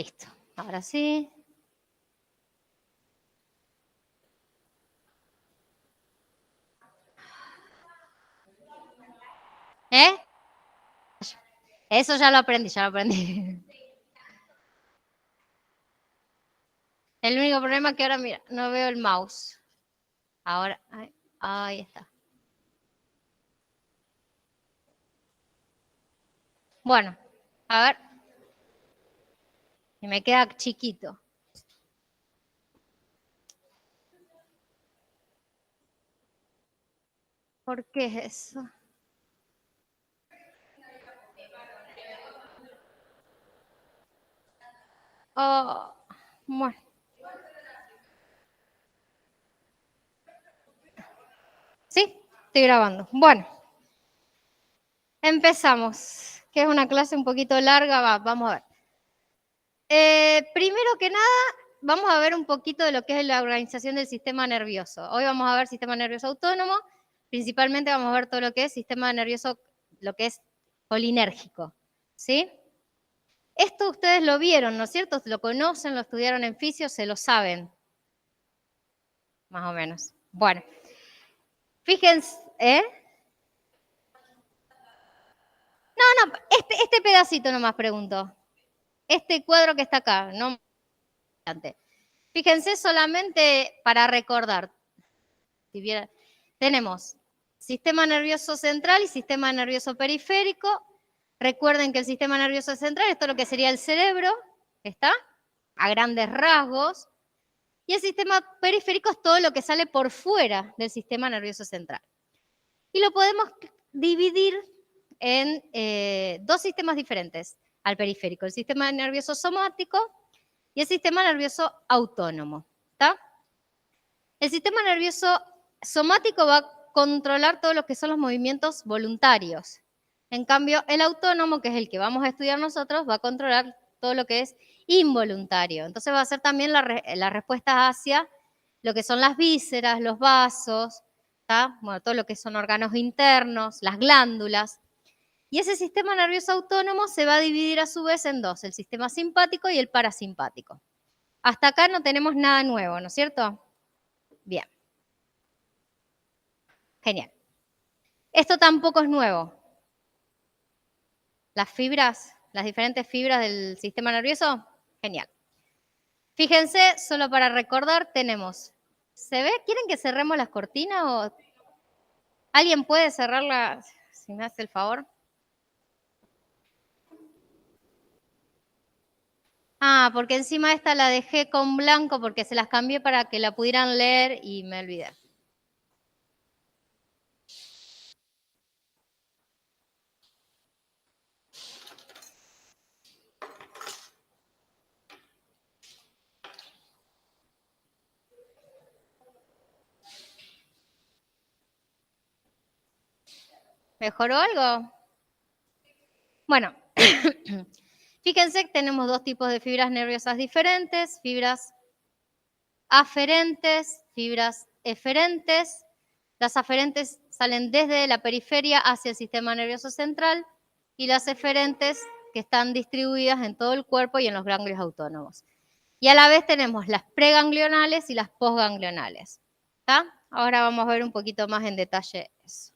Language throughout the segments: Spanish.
Listo. Ahora sí. ¿Eh? Eso ya lo aprendí, ya lo aprendí. El único problema es que ahora, mira, no veo el mouse. Ahora, ahí está. Bueno, a ver. Y me queda chiquito. ¿Por qué es eso? Oh, bueno. Sí, estoy grabando. Bueno, empezamos. Que es una clase un poquito larga, vamos a ver. Primero que nada, vamos a ver un poquito de lo que es la organización del sistema nervioso. Hoy vamos a ver sistema nervioso autónomo, principalmente vamos a ver todo lo que es sistema nervioso, lo que es colinérgico, ¿sí? Esto ustedes lo vieron, ¿no es cierto? Lo conocen, lo estudiaron en fisio, se lo saben, más o menos. Bueno, fíjense, ¿eh? No, este pedacito nomás pregunto. Este cuadro que está acá, no. Fíjense solamente para recordar. Si bien, tenemos sistema nervioso central y sistema nervioso periférico. Recuerden que el sistema nervioso central es todo lo que sería el cerebro, ¿está? A grandes rasgos. Y el sistema periférico es todo lo que sale por fuera del sistema nervioso central. Y lo podemos dividir en dos sistemas diferentes al periférico, el sistema nervioso somático y el sistema nervioso autónomo, ¿está? El sistema nervioso somático va a controlar todo lo que son los movimientos voluntarios. En cambio, el autónomo, que es el que vamos a estudiar nosotros, va a controlar todo lo que es involuntario. Entonces va a ser también la respuesta hacia lo que son las vísceras, los vasos, ¿tá? Bueno, todo lo que son órganos internos, las glándulas. Y ese sistema nervioso autónomo se va a dividir a su vez en dos, el sistema simpático y el parasimpático. Hasta acá no tenemos nada nuevo, ¿no es cierto? Bien. Genial. Esto tampoco es nuevo. Las fibras, las diferentes fibras del sistema nervioso, genial. Fíjense, solo para recordar, tenemos, ¿se ve? ¿Quieren que cerremos las cortinas o alguien puede cerrarlas, si me hace el favor? Ah, porque encima esta la dejé con blanco porque se las cambié para que la pudieran leer y me olvidé. ¿Mejoró algo? Bueno, fíjense que tenemos dos tipos de fibras nerviosas diferentes, fibras aferentes, fibras eferentes. Las aferentes salen desde la periferia hacia el sistema nervioso central y las eferentes que están distribuidas en todo el cuerpo y en los ganglios autónomos. Y a la vez tenemos las preganglionales y las postganglionales. ¿Está? Ahora vamos a ver un poquito más en detalle eso.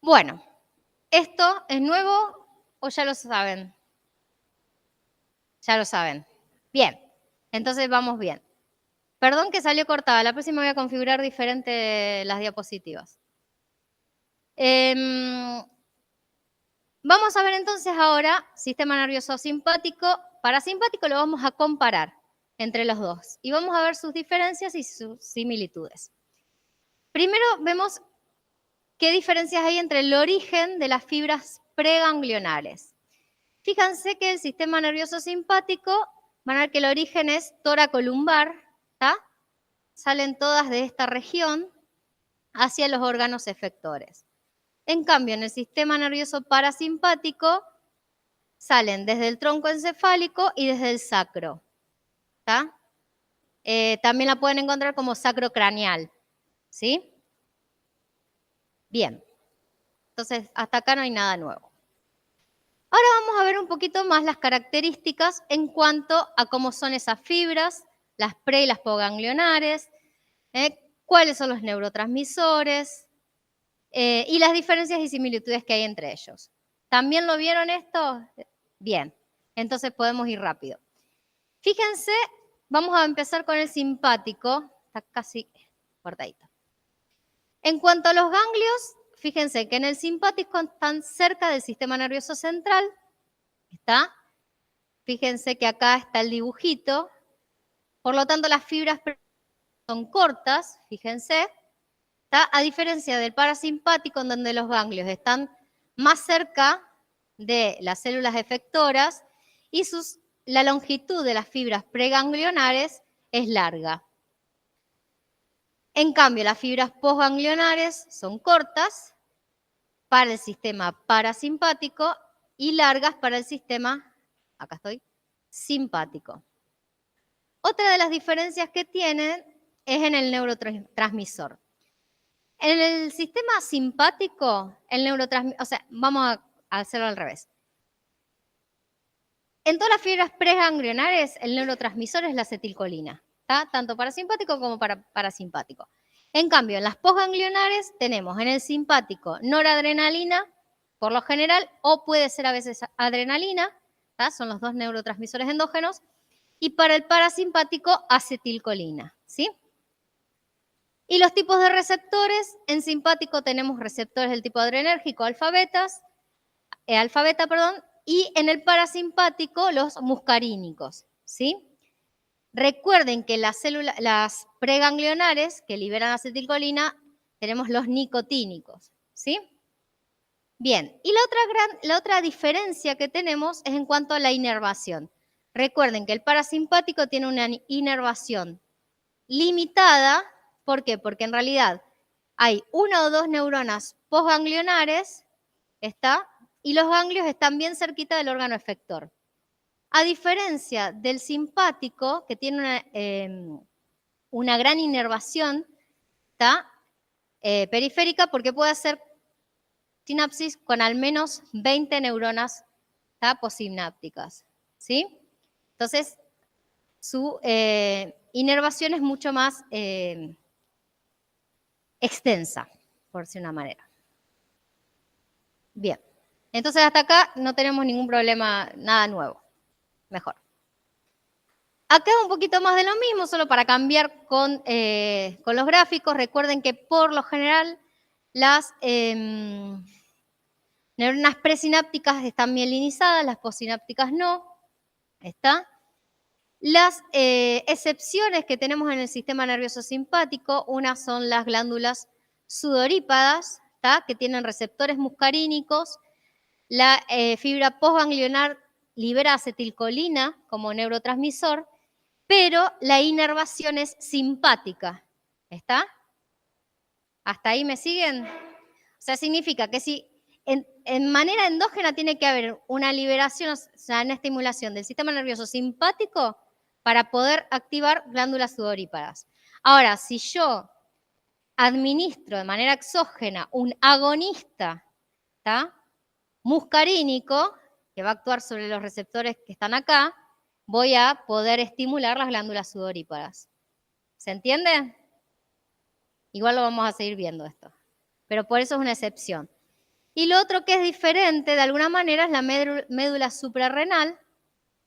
Bueno, ¿esto es nuevo o ya lo saben? Ya lo saben. Bien, entonces vamos bien. Perdón que salió cortada, la próxima voy a configurar diferente las diapositivas. Vamos a ver entonces ahora sistema nervioso simpático, parasimpático, lo vamos a comparar entre los dos y vamos a ver sus diferencias y sus similitudes. Primero vemos qué diferencias hay entre el origen de las fibras preganglionales. Fíjense que el sistema nervioso simpático, van a ver que el origen es toracolumbar, ¿está? Salen todas de esta región hacia los órganos efectores. En cambio, en el sistema nervioso parasimpático salen desde el tronco encefálico y desde el sacro. ¿Está? También la pueden encontrar como sacrocraneal. ¿Sí? Bien. Entonces, hasta acá no hay nada nuevo. Ahora vamos a ver un poquito más las características en cuanto a cómo son esas fibras, las pre y las postganglionares, cuáles son los neurotransmisores y las diferencias y similitudes que hay entre ellos. ¿También lo vieron esto? Bien, entonces podemos ir rápido. Fíjense, vamos a empezar con el simpático, está casi cortadito. En cuanto a los ganglios, fíjense que en el simpático están cerca del sistema nervioso central, ¿está? Fíjense que acá está el dibujito, por lo tanto las fibras son cortas, fíjense, ¿está? A diferencia del parasimpático, en donde los ganglios están más cerca de las células efectoras y la longitud de las fibras preganglionares es larga. En cambio, las fibras postganglionares son cortas para el sistema parasimpático y largas para el sistema, acá estoy, simpático. Otra de las diferencias que tienen es en el neurotransmisor. En el sistema simpático, el neurotransmisor, o sea, vamos a hacerlo al revés. En todas las fibras preganglionares, el neurotransmisor es la acetilcolina, ¿tá? Tanto parasimpático como parasimpático. En cambio, en las postganglionares tenemos en el simpático noradrenalina, por lo general, o puede ser a veces adrenalina, ¿tá? Son los dos neurotransmisores endógenos, y para el parasimpático, acetilcolina, ¿sí? Y los tipos de receptores, en simpático tenemos receptores del tipo adrenérgico, alfabeta, y en el parasimpático los muscarínicos, ¿sí? Recuerden que las preganglionares que liberan acetilcolina, tenemos los nicotínicos, ¿sí? Bien, y la otra diferencia que tenemos es en cuanto a la inervación. Recuerden que el parasimpático tiene una inervación limitada, ¿por qué? Porque en realidad hay una o dos neuronas postganglionares, ¿está? Y los ganglios están bien cerquita del órgano efector. A diferencia del simpático, que tiene una gran inervación, ¿está? Periférica, porque puede hacer sinapsis con al menos 20 neuronas, ¿está? Postsinápticas, ¿sí? Entonces, su inervación es mucho más extensa, por decir una manera. Bien, entonces hasta acá no tenemos ningún problema, nada nuevo. Mejor. Acá es un poquito más de lo mismo, solo para cambiar con los gráficos. Recuerden que por lo general las neuronas presinápticas están mielinizadas, las postsinápticas no. ¿Está? Las excepciones que tenemos en el sistema nervioso simpático, unas son las glándulas sudorípadas, ¿está? Que tienen receptores muscarínicos. La fibra postganglionar libera acetilcolina como neurotransmisor, pero la inervación es simpática. ¿Está? ¿Hasta ahí me siguen? O sea, significa que si en manera endógena tiene que haber una liberación, o sea, una estimulación del sistema nervioso simpático para poder activar glándulas sudoríparas. Ahora, si yo administro de manera exógena un agonista, ¿tá? Muscarínico, que va a actuar sobre los receptores que están acá, voy a poder estimular las glándulas sudoríparas. ¿Se entiende? Igual lo vamos a seguir viendo esto, pero por eso es una excepción. Y lo otro que es diferente, de alguna manera, es la médula suprarrenal,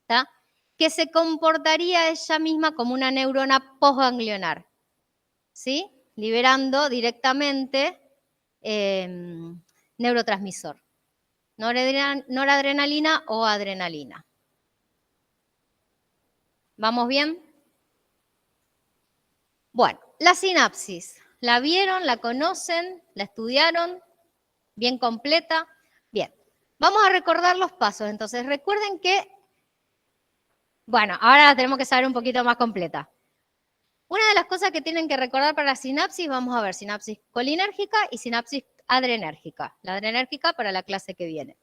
¿tá? Que se comportaría ella misma como una neurona postganglionar, ¿sí? Liberando directamente neurotransmisor, noradrenalina o adrenalina. ¿Vamos bien? Bueno, la sinapsis. ¿La vieron? ¿La conocen? ¿La estudiaron? ¿Bien completa? Bien. Vamos a recordar los pasos. Entonces, recuerden que, bueno, ahora la tenemos que saber un poquito más completa. Una de las cosas que tienen que recordar para la sinapsis, vamos a ver sinapsis colinérgica y sinapsis adrenérgica. La adrenérgica para la clase que viene.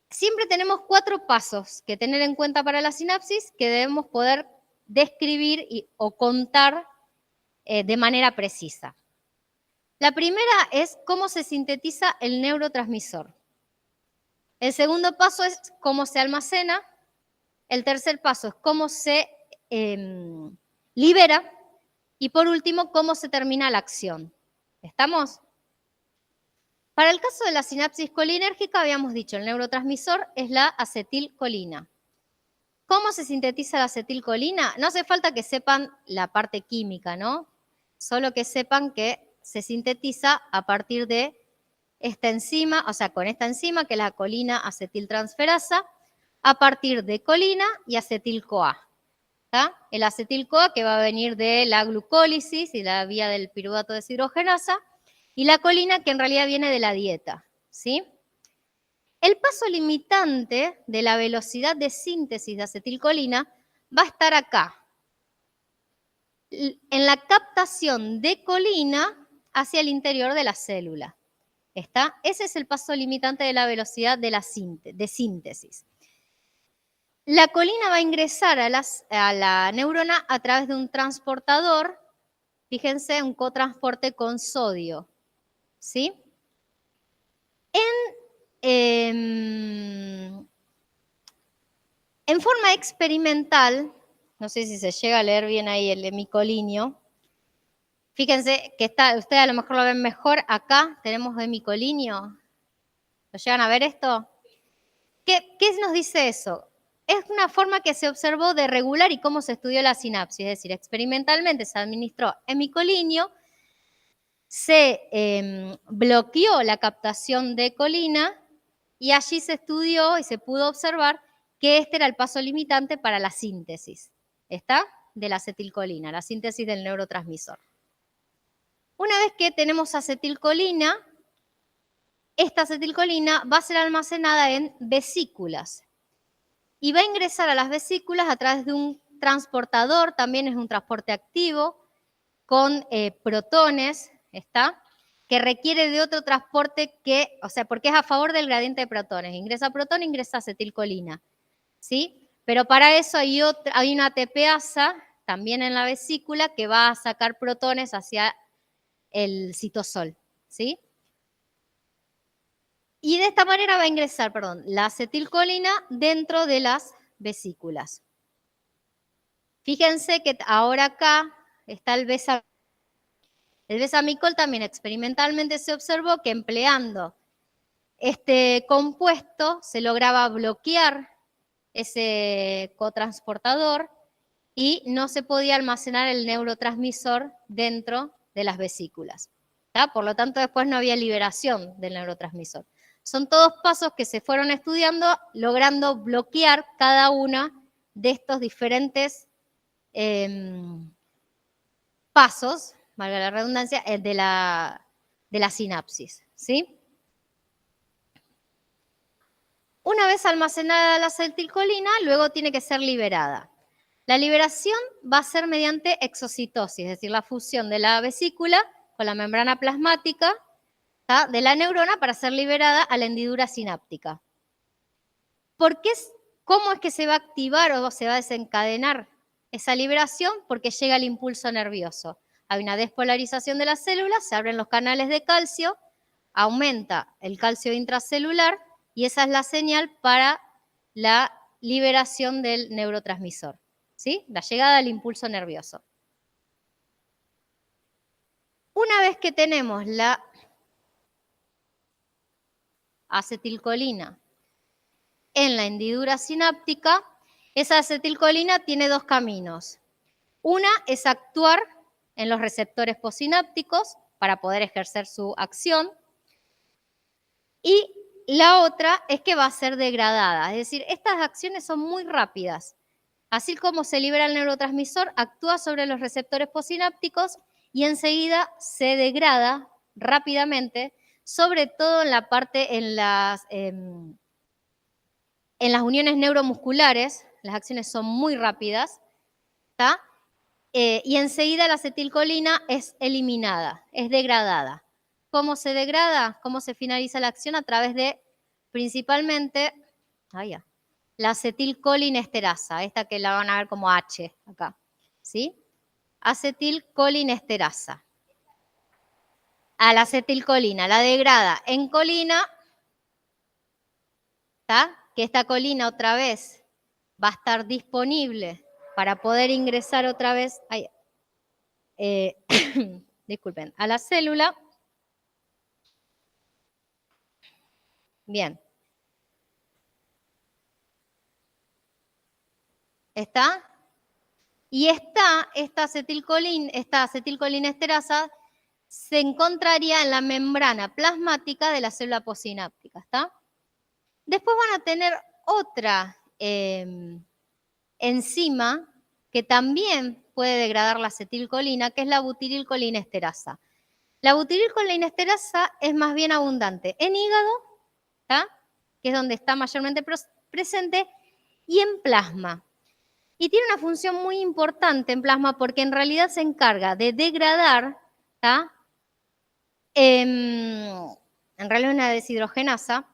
Siempre tenemos 4 pasos que tener en cuenta para la sinapsis que debemos poder describir o contar de manera precisa. La primera es cómo se sintetiza el neurotransmisor. El segundo paso es cómo se almacena. El tercer paso es cómo se libera. Y por último, cómo se termina la acción. ¿Estamos? Para el caso de la sinapsis colinérgica, habíamos dicho, el neurotransmisor es la acetilcolina. ¿Cómo se sintetiza la acetilcolina? No hace falta que sepan la parte química, ¿no? Solo que sepan que se sintetiza a partir de esta enzima, o sea, con esta enzima, que es la colina acetiltransferasa, a partir de colina y acetil-CoA. ¿Tá? El acetil-CoA que va a venir de la glucólisis y la vía del piruvato deshidrogenasa, y la colina que en realidad viene de la dieta, ¿sí? El paso limitante de la velocidad de síntesis de acetilcolina va a estar acá, en la captación de colina hacia el interior de la célula. ¿Está? Ese es el paso limitante de la velocidad de síntesis. La colina va a ingresar a la neurona a través de un transportador, fíjense, un cotransporte con sodio, ¿sí? En forma experimental, no sé si se llega a leer bien ahí el hemicolinio, fíjense que ustedes a lo mejor lo ven mejor acá, tenemos hemicolinio. ¿Lo llegan a ver esto? ¿Qué nos dice eso? Es una forma que se observó de regular y cómo se estudió la sinapsis, es decir, experimentalmente se administró hemicolinio, se bloqueó la captación de colina y allí se estudió y se pudo observar que este era el paso limitante para la síntesis, ¿está? De la acetilcolina, la síntesis del neurotransmisor. Una vez que tenemos acetilcolina, esta acetilcolina va a ser almacenada en vesículas y va a ingresar a las vesículas a través de un transportador, también es un transporte activo, con protones, ¿está? Que requiere de otro transporte que, o sea, porque es a favor del gradiente de protones. Ingresa protón, ingresa acetilcolina, ¿sí? Pero para eso hay una ATPasa, también en la vesícula, que va a sacar protones hacia el citosol, ¿sí? Y de esta manera va a ingresar, la acetilcolina dentro de las vesículas. Fíjense que ahora acá está el besamicol. El besamicol también experimentalmente se observó que empleando este compuesto se lograba bloquear ese cotransportador y no se podía almacenar el neurotransmisor dentro de las vesículas. ¿Tá? Por lo tanto, después no había liberación del neurotransmisor. Son todos pasos que se fueron estudiando, logrando bloquear cada uno de estos diferentes pasos, valga la redundancia, de la sinapsis, ¿sí? Una vez almacenada la acetilcolina, luego tiene que ser liberada. La liberación va a ser mediante exocitosis, es decir, la fusión de la vesícula con la membrana plasmática, ¿tá? De la neurona para ser liberada a la hendidura sináptica. ¿Cómo es que se va a activar o se va a desencadenar esa liberación? Porque llega el impulso nervioso. Hay una despolarización de las células, se abren los canales de calcio, aumenta el calcio intracelular y esa es la señal para la liberación del neurotransmisor, ¿sí? La llegada del impulso nervioso. Una vez que tenemos la acetilcolina en la hendidura sináptica, esa acetilcolina tiene dos caminos. Una es actuar en los receptores postsinápticos para poder ejercer su acción y la otra es que va a ser degradada, es decir, estas acciones son muy rápidas. Así como se libera el neurotransmisor, actúa sobre los receptores postsinápticos y enseguida se degrada rápidamente, sobre todo en la parte, en las uniones neuromusculares, las acciones son muy rápidas, ¿tá? Y enseguida la acetilcolina es eliminada, es degradada. ¿Cómo se degrada? ¿Cómo se finaliza la acción? A través de, principalmente, la acetilcolinesterasa, esta que la van a ver como H acá, ¿sí? Acetilcolinesterasa. A la acetilcolina la degrada en colina ¿está? Que esta colina otra vez va a estar disponible para poder ingresar otra vez, disculpen, a la célula. Bien. ¿Está? Y esta acetilcolinesterasa se encontraría en la membrana plasmática de la célula postsináptica, ¿está? Después van a tener otra enzima que también puede degradar la acetilcolina, que es la butirilcolinesterasa. La butirilcolinesterasa es más bien abundante en hígado, ¿está? Que es donde está mayormente presente, y en plasma. Y tiene una función muy importante en plasma porque en realidad se encarga de degradar, ¿está? En realidad es una deshidrogenasa,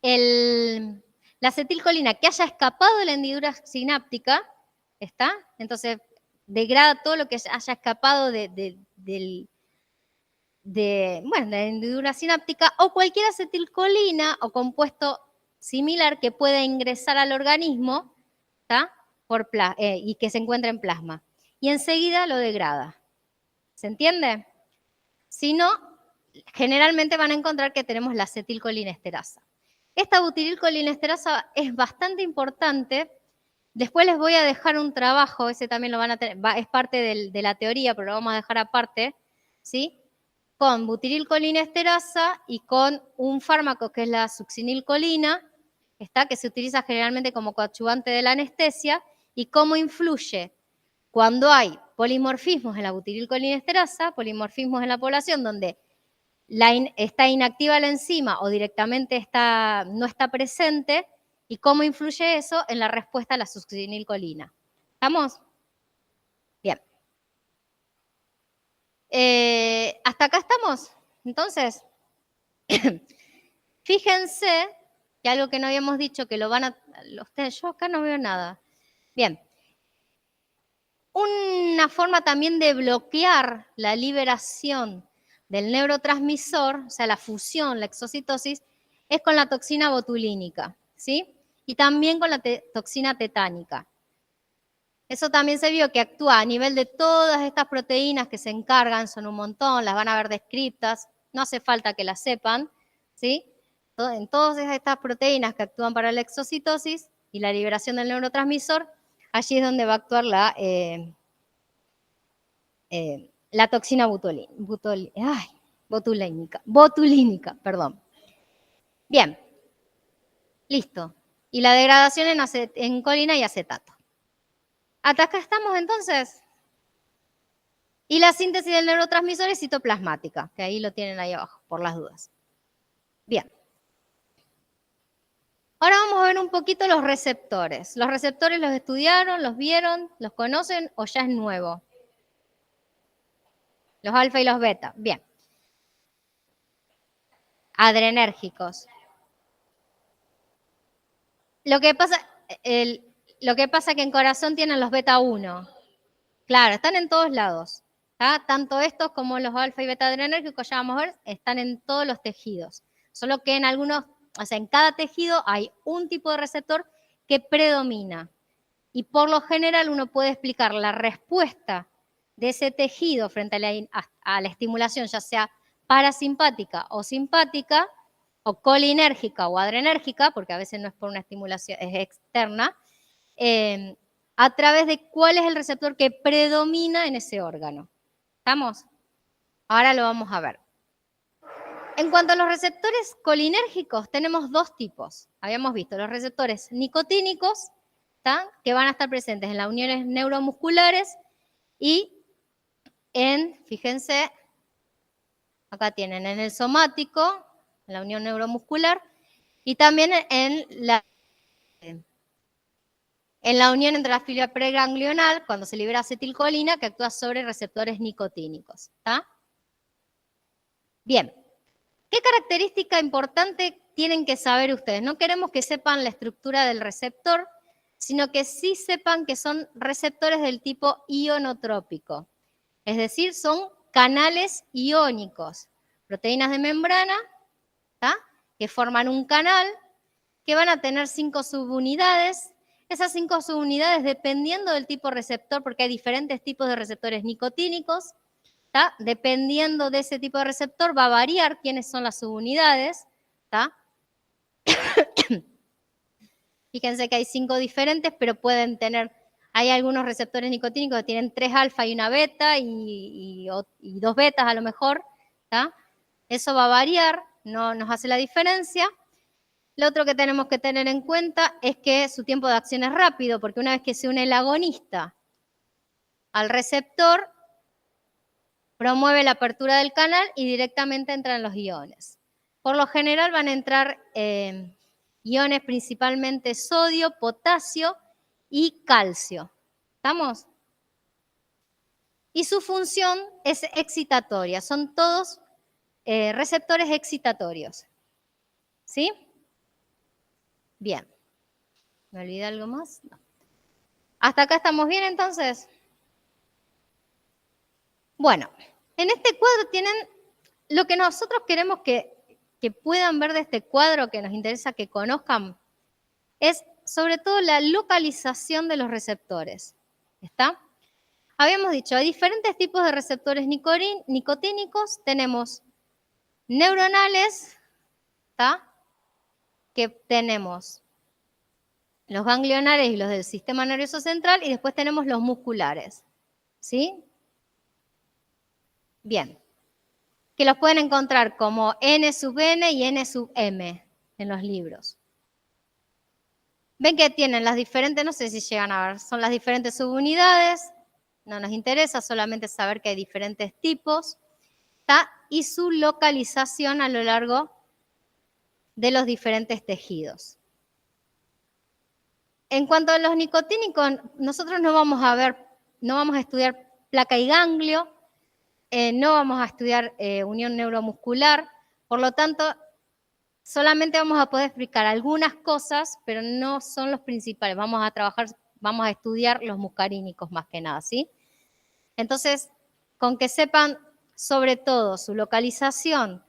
la acetilcolina que haya escapado de la hendidura sináptica, ¿está? Entonces degrada todo lo que haya escapado de la hendidura sináptica, o cualquier acetilcolina o compuesto similar que pueda ingresar al organismo, ¿está? Y que se encuentra en plasma. Y enseguida lo degrada. ¿Se entiende? Si no, generalmente van a encontrar que tenemos la acetilcolinesterasa. Esta butirilcolinesterasa es bastante importante. Después les voy a dejar un trabajo, ese también lo van a tener, es parte de la teoría, pero lo vamos a dejar aparte, ¿sí? Con butirilcolinesterasa y con un fármaco que es la succinilcolina, que se utiliza generalmente como coadyuvante de la anestesia, y cómo influye cuando hay polimorfismos en la butirilcolinesterasa, polimorfismos en la población donde está inactiva la enzima o directamente no está presente, y cómo influye eso en la respuesta a la succinilcolina. ¿Estamos? Bien. ¿Hasta acá estamos? Entonces, fíjense que algo que no habíamos dicho, que lo van a... yo acá no veo nada. Bien. Una forma también de bloquear la liberación del neurotransmisor, o sea, la fusión, la exocitosis, es con la toxina botulínica, ¿sí? Y también con la toxina tetánica. Eso también se vio que actúa a nivel de todas estas proteínas que se encargan, son un montón, las van a ver descritas, no hace falta que las sepan, ¿sí? En todas estas proteínas que actúan para la exocitosis y la liberación del neurotransmisor, allí es donde va a actuar la toxina botulínica, perdón. Bien, listo. Y la degradación en colina y acetato. ¿Hasta acá estamos entonces? Y la síntesis del neurotransmisor es citoplasmática, que ahí lo tienen ahí abajo, por las dudas. Bien. Ahora vamos a ver un poquito los receptores. ¿Los receptores los estudiaron, los vieron, los conocen o ya es nuevo? Los alfa y los beta. Bien. Adrenérgicos. Lo que pasa es que en corazón tienen los beta 1. Claro, están en todos lados. ¿Tá? Tanto estos como los alfa y beta adrenérgicos, ya vamos a ver, están en todos los tejidos. Solo que en algunos, o sea, en cada tejido hay un tipo de receptor que predomina. Y por lo general uno puede explicar la respuesta de ese tejido frente a la estimulación, ya sea parasimpática o simpática, o colinérgica o adrenérgica, porque a veces no es por una estimulación, es externa, a través de cuál es el receptor que predomina en ese órgano. ¿Estamos? Ahora lo vamos a ver. En cuanto a los receptores colinérgicos, tenemos dos tipos. Habíamos visto los receptores nicotínicos, que van a estar presentes en las uniones neuromusculares y fíjense, acá tienen en el somático, en la unión neuromuscular, y también en la unión entre la fibra preganglional, cuando se libera acetilcolina, que actúa sobre receptores nicotínicos. ¿Está? Bien. ¿Qué característica importante tienen que saber ustedes? No queremos que sepan la estructura del receptor, sino que sí sepan que son receptores del tipo ionotrópico. Es decir, son canales iónicos, proteínas de membrana, ¿tá? Que forman un canal que van a tener 5 subunidades. Esas 5 subunidades, dependiendo del tipo receptor, porque hay diferentes tipos de receptores nicotínicos, ¿tá? Dependiendo de ese tipo de receptor, va a variar quiénes son las subunidades, ¿tá? Fíjense que hay 5 diferentes, pero pueden tener, hay algunos receptores nicotínicos que tienen 3 alfa y una beta y 2 betas a lo mejor, ¿tá? Eso va a variar, no nos hace la diferencia. Lo otro que tenemos que tener en cuenta es que su tiempo de acción es rápido, porque una vez que se une el agonista al receptor, promueve la apertura del canal y directamente entran los iones. Por lo general van a entrar iones principalmente sodio, potasio y calcio. ¿Estamos? Y su función es excitatoria. Son todos receptores excitatorios. ¿Sí? Bien. ¿Me olvidé algo más? No. ¿Hasta acá estamos bien entonces? Bueno, en este cuadro tienen lo que nosotros queremos que puedan ver de este cuadro, que nos interesa que conozcan, es sobre todo la localización de los receptores. ¿Está? Habíamos dicho, hay diferentes tipos de receptores nicotínicos. Tenemos neuronales, ¿está? Que tenemos los ganglionares y los del sistema nervioso central, y después tenemos los musculares. ¿Sí? Bien. Que los pueden encontrar como N sub N y N sub M en los libros. Ven que tienen las diferentes, no sé si llegan a ver, son las diferentes subunidades, no nos interesa, solamente saber que hay diferentes tipos, ¿tá? Y su localización a lo largo de los diferentes tejidos. En cuanto a los nicotínicos, nosotros no vamos a estudiar placa y ganglio, no vamos a estudiar unión neuromuscular, por lo tanto, solamente vamos a poder explicar algunas cosas, pero no son los principales. Vamos a estudiar los muscarínicos más que nada, ¿sí? Entonces, con que sepan sobre todo su localización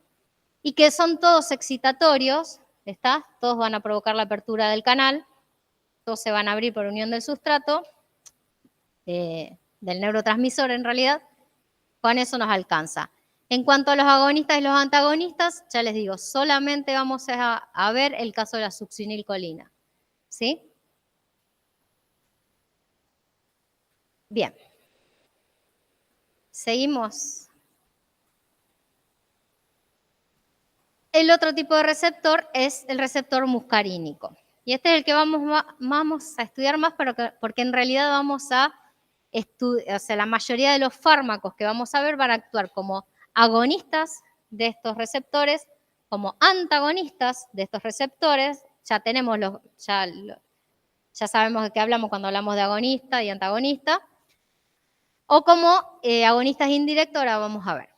y que son todos excitatorios, ¿está? Todos van a provocar la apertura del canal, todos se van a abrir por unión del sustrato, del neurotransmisor en realidad, con eso nos alcanza. En cuanto a los agonistas y los antagonistas, ya les digo, solamente vamos a ver el caso de la succinilcolina. ¿Sí? Bien. Seguimos. El otro tipo de receptor es el receptor muscarínico. Y este es el que vamos a estudiar más, porque en realidad vamos a estudiar, o sea, la mayoría de los fármacos que vamos a ver van a actuar como agonistas de estos receptores, como antagonistas de estos receptores. Ya tenemos ya sabemos de qué hablamos cuando hablamos de agonista y antagonista, o como agonistas indirectos, ahora vamos a ver.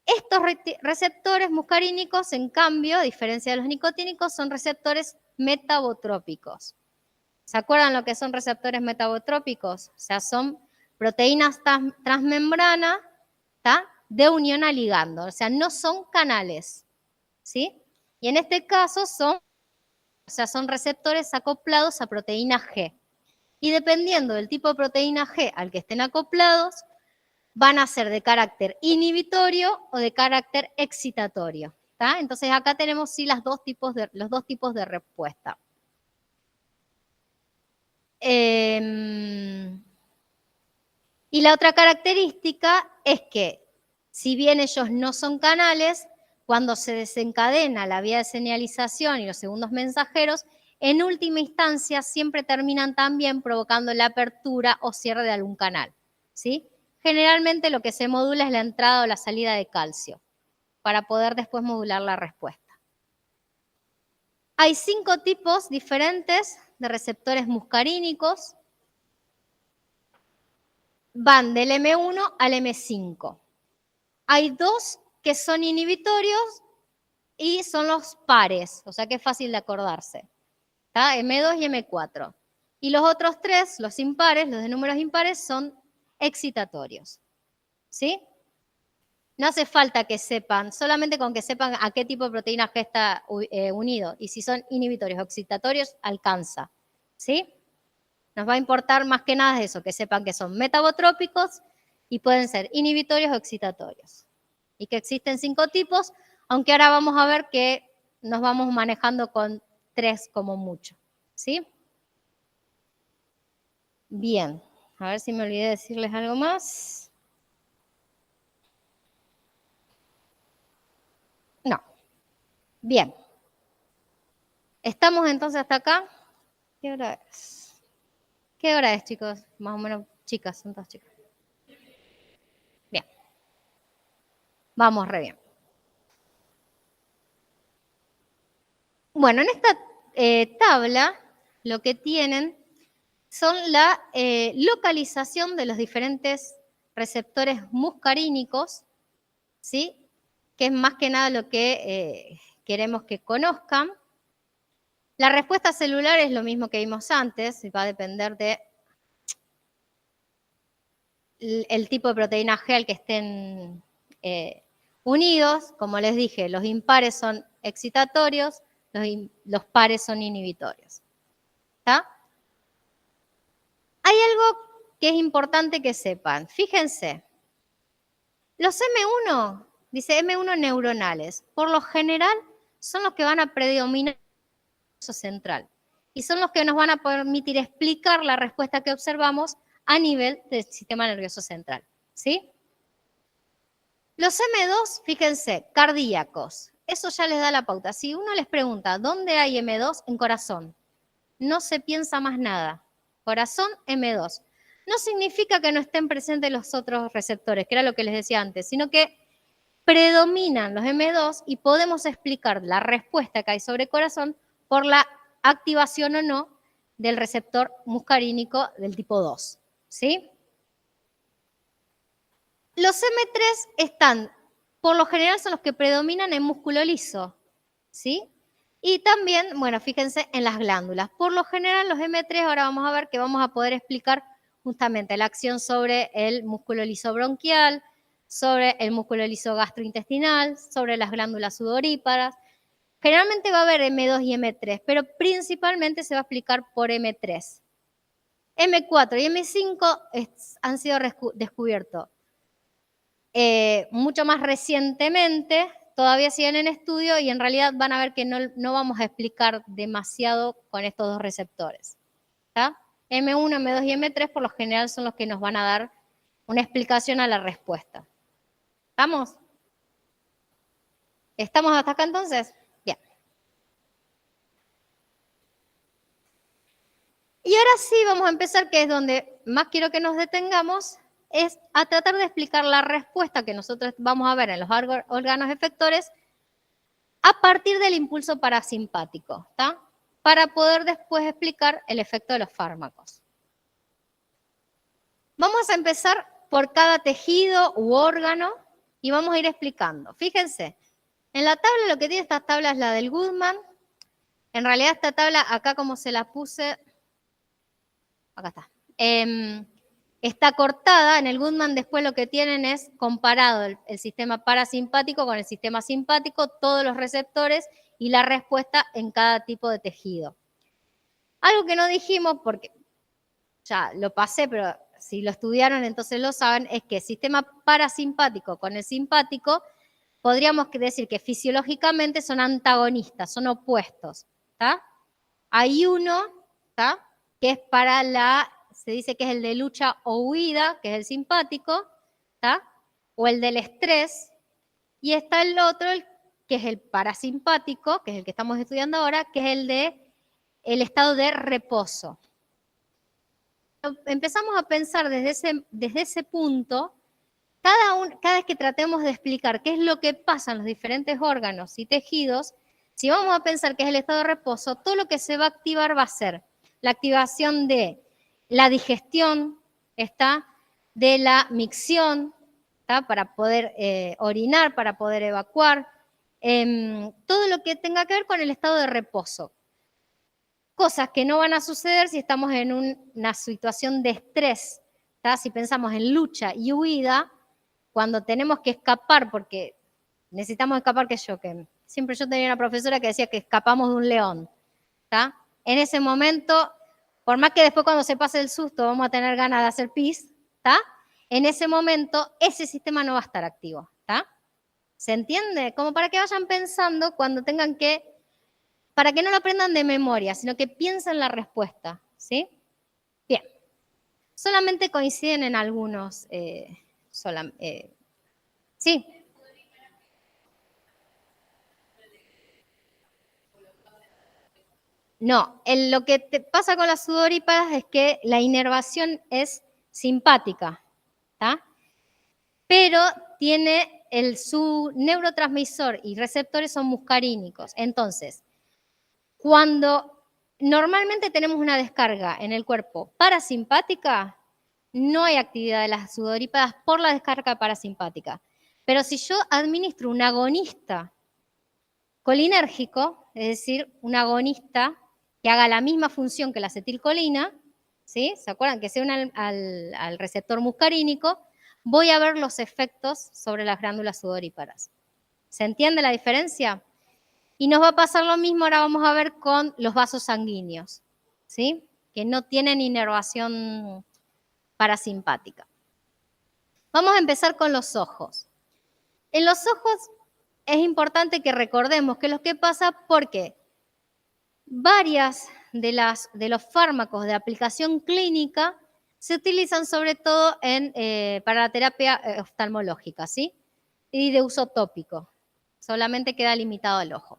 Estos receptores muscarínicos, en cambio, a diferencia de los nicotínicos, son receptores metabotrópicos. ¿Se acuerdan lo que son receptores metabotrópicos? O sea, son proteínas transmembrana, ¿tá? De unión a ligando, o sea, no son canales, ¿sí? Y en este caso son receptores acoplados a proteína G. Y dependiendo del tipo de proteína G al que estén acoplados, van a ser de carácter inhibitorio o de carácter excitatorio. ¿Tá? Entonces acá tenemos sí los dos tipos de respuesta. Y la otra característica es que, si bien ellos no son canales, cuando se desencadena la vía de señalización y los segundos mensajeros, en última instancia siempre terminan también provocando la apertura o cierre de algún canal. ¿Sí? Generalmente lo que se modula es la entrada o la salida de calcio, para poder después modular la respuesta. Hay 5 tipos diferentes de receptores muscarínicos. Van del M1 al M5. Hay 2 que son inhibitorios y son los pares, o sea que es fácil de acordarse. ¿Tá? M2 y M4. Y los otros 3, los impares, los de números impares, son excitatorios. ¿Sí? No hace falta que sepan, solamente con que sepan a qué tipo de proteína G está unido. Y si son inhibitorios o excitatorios, alcanza. ¿Sí? Nos va a importar más que nada eso, que sepan que son metabotrópicos y pueden ser inhibitorios o excitatorios. Y que existen 5 tipos, aunque ahora vamos a ver que nos vamos manejando con 3 como mucho. ¿Sí? Bien, a ver si me olvidé de decirles algo más. No. Bien. ¿Estamos entonces hasta acá? ¿Qué hora es? ¿Qué hora es, chicos? Más o menos, chicas, son todas chicas. Bien. Vamos re bien. Bueno, en esta tabla lo que tienen son la localización de los diferentes receptores muscarínicos, ¿sí? Que es más que nada lo que queremos que conozcan. La respuesta celular es lo mismo que vimos antes, va a depender de el tipo de proteína G al que estén unidos. Como les dije, los impares son excitatorios, los pares son inhibitorios. ¿Está? Hay algo que es importante que sepan. Fíjense, los M1, dice M1 neuronales, por lo general son los que van a predominar en el nervio central y son los que nos van a permitir explicar la respuesta que observamos a nivel del sistema nervioso central. ¿Sí? Los M2, fíjense, cardíacos. Eso ya les da la pauta. Si uno les pregunta, ¿dónde hay M2? En corazón. No se piensa más nada. Corazón, M2. No significa que no estén presentes los otros receptores, que era lo que les decía antes, sino que predominan los M2 y podemos explicar la respuesta que hay sobre corazón por la activación o no del receptor muscarínico del tipo 2. ¿Sí? Los M3 están, por lo general, son los que predominan en músculo liso, ¿sí? Y también, bueno, fíjense en las glándulas. Por lo general, los M3, ahora vamos a ver que vamos a poder explicar justamente la acción sobre el músculo liso bronquial, sobre el músculo liso gastrointestinal, sobre las glándulas sudoríparas. Generalmente va a haber M2 y M3, pero principalmente se va a explicar por M3. M4 y M5 han sido descubiertos mucho más recientemente, todavía siguen en estudio y en realidad van a ver que no vamos a explicar demasiado con estos dos receptores. ¿Está? M1, M2 y M3 por lo general son los que nos van a dar una explicación a la respuesta. ¿Estamos? ¿Estamos hasta acá entonces? Bien. Y ahora sí vamos a empezar, que es donde más quiero que nos detengamos, es a tratar de explicar la respuesta que nosotros vamos a ver en los órganos efectores a partir del impulso parasimpático, ¿está? Para poder después explicar el efecto de los fármacos. Vamos a empezar por cada tejido u órgano y vamos a ir explicando. Fíjense, en la tabla, lo que tiene esta tabla es la del Goodman. En realidad esta tabla, acá como se la puse, acá está. Está cortada, en el Goodman después lo que tienen es comparado el sistema parasimpático con el sistema simpático, todos los receptores y la respuesta en cada tipo de tejido. Algo que no dijimos, porque ya lo pasé, pero si lo estudiaron entonces lo saben, es que el sistema parasimpático con el simpático, podríamos decir que fisiológicamente son antagonistas, son opuestos. ¿Tá? Hay uno, ¿tá? Que es para se dice que es el de lucha o huida, que es el simpático, ¿tá? O el del estrés, y está el otro, que es el parasimpático, que es el que estamos estudiando ahora, que es el estado de reposo. Empezamos a pensar desde ese punto, cada vez que tratemos de explicar qué es lo que pasa en los diferentes órganos y tejidos, si vamos a pensar que es el estado de reposo, todo lo que se va a activar va a ser la activación de la digestión, ¿está? De la micción, ¿está? Para poder orinar, para poder evacuar, todo lo que tenga que ver con el estado de reposo. Cosas que no van a suceder si estamos en una situación de estrés, ¿está? Si pensamos en lucha y huida, cuando tenemos que escapar, porque necesitamos escapar, que siempre yo tenía una profesora que decía que escapamos de un león, ¿está? En ese momento, por más que después cuando se pase el susto vamos a tener ganas de hacer pis, ¿está? En ese momento ese sistema no va a estar activo, ¿está? ¿Se entiende? Como para que vayan pensando cuando tengan que, para que no lo aprendan de memoria, sino que piensen la respuesta, ¿sí? Bien. Solamente coinciden en algunos, sí. No, lo que te pasa con las sudoríparas es que la inervación es simpática, ¿está? Pero tiene su neurotransmisor y receptores son muscarínicos. Entonces, cuando normalmente tenemos una descarga en el cuerpo parasimpática, no hay actividad de las sudoríparas por la descarga parasimpática. Pero si yo administro un agonista colinérgico, es decir, un agonista que haga la misma función que la acetilcolina, ¿sí? ¿Se acuerdan? Que se une al receptor muscarínico, voy a ver los efectos sobre las glándulas sudoríparas. ¿Se entiende la diferencia? Y nos va a pasar lo mismo, ahora vamos a ver con los vasos sanguíneos, ¿sí? Que no tienen inervación parasimpática. Vamos a empezar con los ojos. En los ojos es importante que recordemos qué es lo que pasa porque varias de los fármacos de aplicación clínica se utilizan sobre todo para la terapia oftalmológica, ¿sí? Y de uso tópico. Solamente queda limitado al ojo.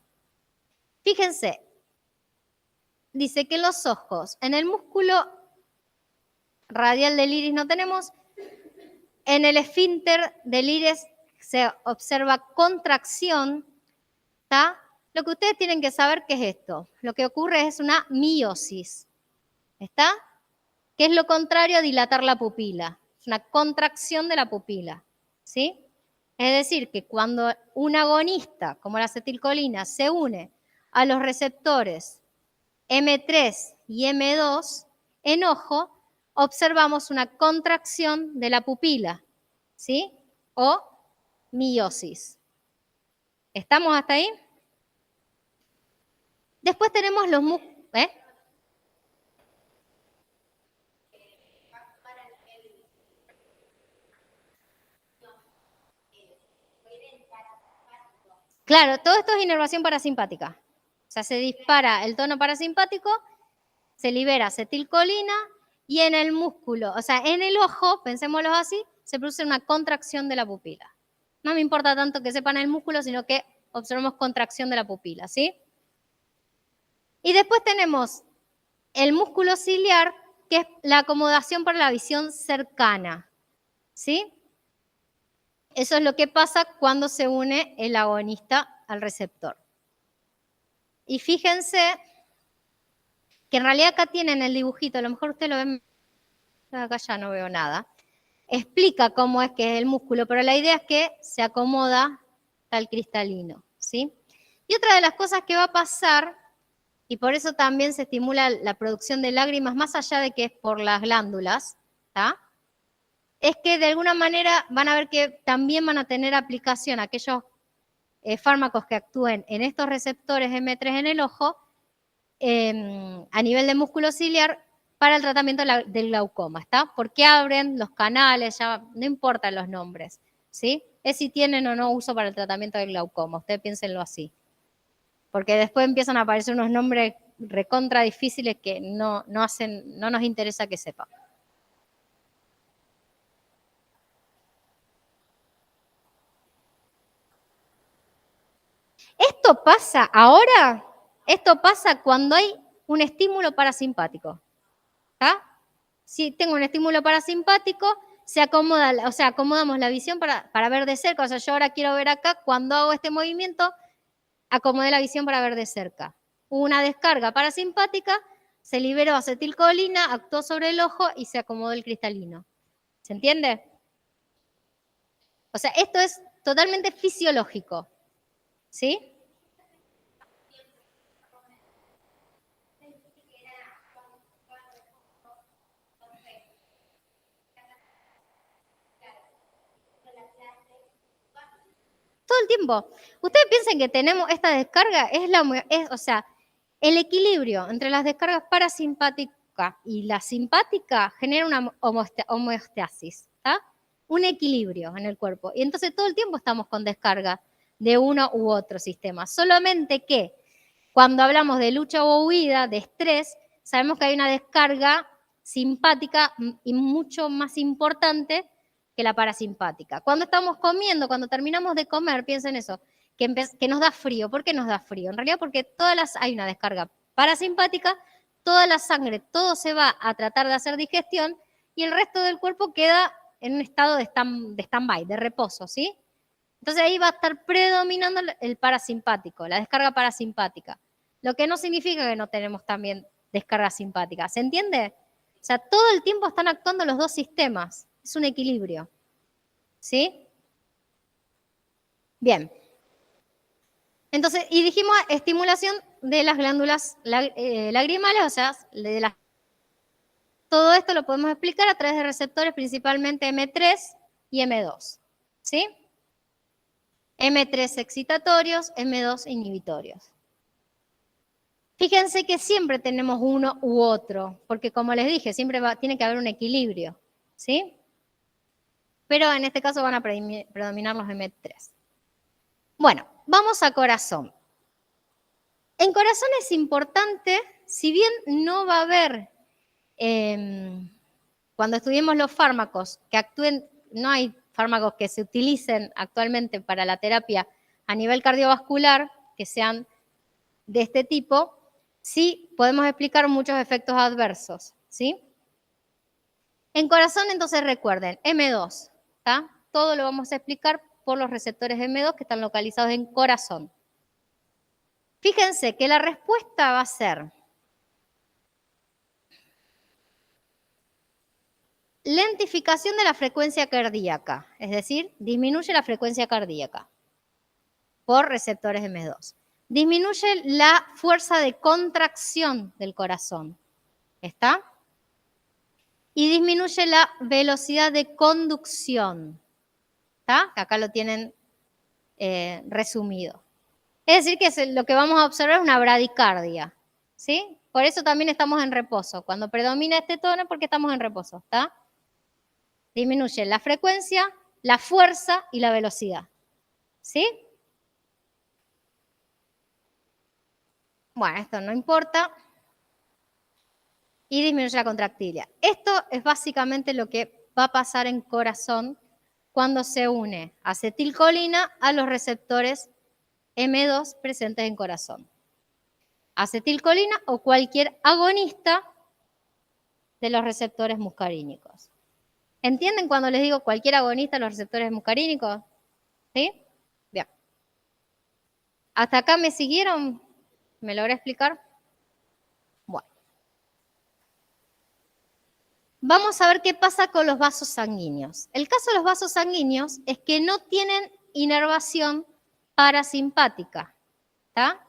Fíjense, dice que los ojos, en el músculo radial del iris no tenemos, en el esfínter del iris se observa contracción, ¿está? Lo que ustedes tienen que saber qué es esto. Lo que ocurre es una miosis, ¿está? Que es lo contrario a dilatar la pupila. Es una contracción de la pupila, ¿sí? Es decir, que cuando un agonista, como la acetilcolina, se une a los receptores M3 y M2 en ojo, observamos una contracción de la pupila, ¿sí? O miosis. ¿Estamos hasta ahí? Después tenemos los músculos. Claro, todo esto es inervación parasimpática. O sea, se dispara el tono parasimpático, se libera acetilcolina y en el músculo, o sea, en el ojo, pensémoslo así, se produce una contracción de la pupila. No me importa tanto que sepan el músculo, sino que observamos contracción de la pupila, ¿sí? Y después tenemos el músculo ciliar, que es la acomodación para la visión cercana, ¿sí? Eso es lo que pasa cuando se une el agonista al receptor. Y fíjense que en realidad acá tienen el dibujito, a lo mejor ustedes lo ven, acá ya no veo nada, explica cómo es que es el músculo, pero la idea es que se acomoda al cristalino, ¿sí? Y otra de las cosas que va a pasar, y por eso también se estimula la producción de lágrimas, más allá de que es por las glándulas, ¿tá? Es que de alguna manera van a ver que también van a tener aplicación aquellos fármacos que actúen en estos receptores M3 en el ojo, a nivel de músculo ciliar, para el tratamiento del glaucoma, ¿está? Porque abren los canales, ya no importan los nombres, ¿sí? Es si tienen o no uso para el tratamiento del glaucoma, ustedes piénsenlo así. Porque después empiezan a aparecer unos nombres recontra difíciles que no nos interesa que sepan. Esto pasa ahora, esto pasa cuando hay un estímulo parasimpático. ¿Está? Si tengo un estímulo parasimpático, se acomoda, o sea, acomodamos la visión para ver de cerca. O sea, yo ahora quiero ver acá, cuando hago este movimiento, acomodé la visión para ver de cerca. Hubo una descarga parasimpática, se liberó acetilcolina, actuó sobre el ojo y se acomodó el cristalino. ¿Se entiende? O sea, esto es totalmente fisiológico. ¿Sí? tiempo. Ustedes piensen que tenemos esta descarga, o sea, el equilibrio entre las descargas parasimpáticas y la simpática genera una homeostasis, ¿está? Un equilibrio en el cuerpo. Y entonces todo el tiempo estamos con descarga de uno u otro sistema. Solamente que cuando hablamos de lucha o huida, de estrés, sabemos que hay una descarga simpática y mucho más importante que la parasimpática. Cuando estamos comiendo, cuando terminamos de comer, piensen eso, que nos da frío. ¿Por qué nos da frío? En realidad porque hay una descarga parasimpática, toda la sangre, todo se va a tratar de hacer digestión y el resto del cuerpo queda en un estado de stand-by, de reposo, ¿sí? Entonces ahí va a estar predominando el parasimpático, la descarga parasimpática. Lo que no significa que no tenemos también descarga simpática. ¿Se entiende? O sea, todo el tiempo están actuando los dos sistemas. Es un equilibrio. ¿Sí? Bien. Entonces, y dijimos estimulación de las glándulas lagrimales, o sea, todo esto lo podemos explicar a través de receptores principalmente M3 y M2. ¿Sí? M3 excitatorios, M2 inhibitorios. Fíjense que siempre tenemos uno u otro, porque como les dije, siempre tiene que haber un equilibrio, ¿sí? Pero en este caso van a predominar los M3. Bueno, vamos a corazón. En corazón es importante, si bien no va a haber, cuando estudiemos los fármacos que actúen, no hay fármacos que se utilicen actualmente para la terapia a nivel cardiovascular, que sean de este tipo, sí podemos explicar muchos efectos adversos, ¿sí? En corazón, entonces recuerden, M2, ¿está? Todo lo vamos a explicar por los receptores M2 que están localizados en corazón. Fíjense que la respuesta va a ser lentificación de la frecuencia cardíaca, es decir, disminuye la frecuencia cardíaca por receptores M2. Disminuye la fuerza de contracción del corazón, ¿está? Y disminuye la velocidad de conducción, ¿está? Acá lo tienen resumido. Es decir, que lo que vamos a observar es una bradicardia, ¿sí? Por eso también estamos en reposo. Cuando predomina este tono, porque estamos en reposo, ¿está? Disminuye la frecuencia, la fuerza y la velocidad, ¿sí? Bueno, esto no importa. Y disminuye la contractilidad. Esto es básicamente lo que va a pasar en corazón cuando se une acetilcolina a los receptores M2 presentes en corazón. Acetilcolina o cualquier agonista de los receptores muscarínicos. ¿Entienden cuando les digo cualquier agonista de los receptores muscarínicos? ¿Sí? Bien. ¿Hasta acá me siguieron? ¿Me logré explicar? Bueno. Vamos a ver qué pasa con los vasos sanguíneos. El caso de los vasos sanguíneos es que no tienen inervación parasimpática, ¿está?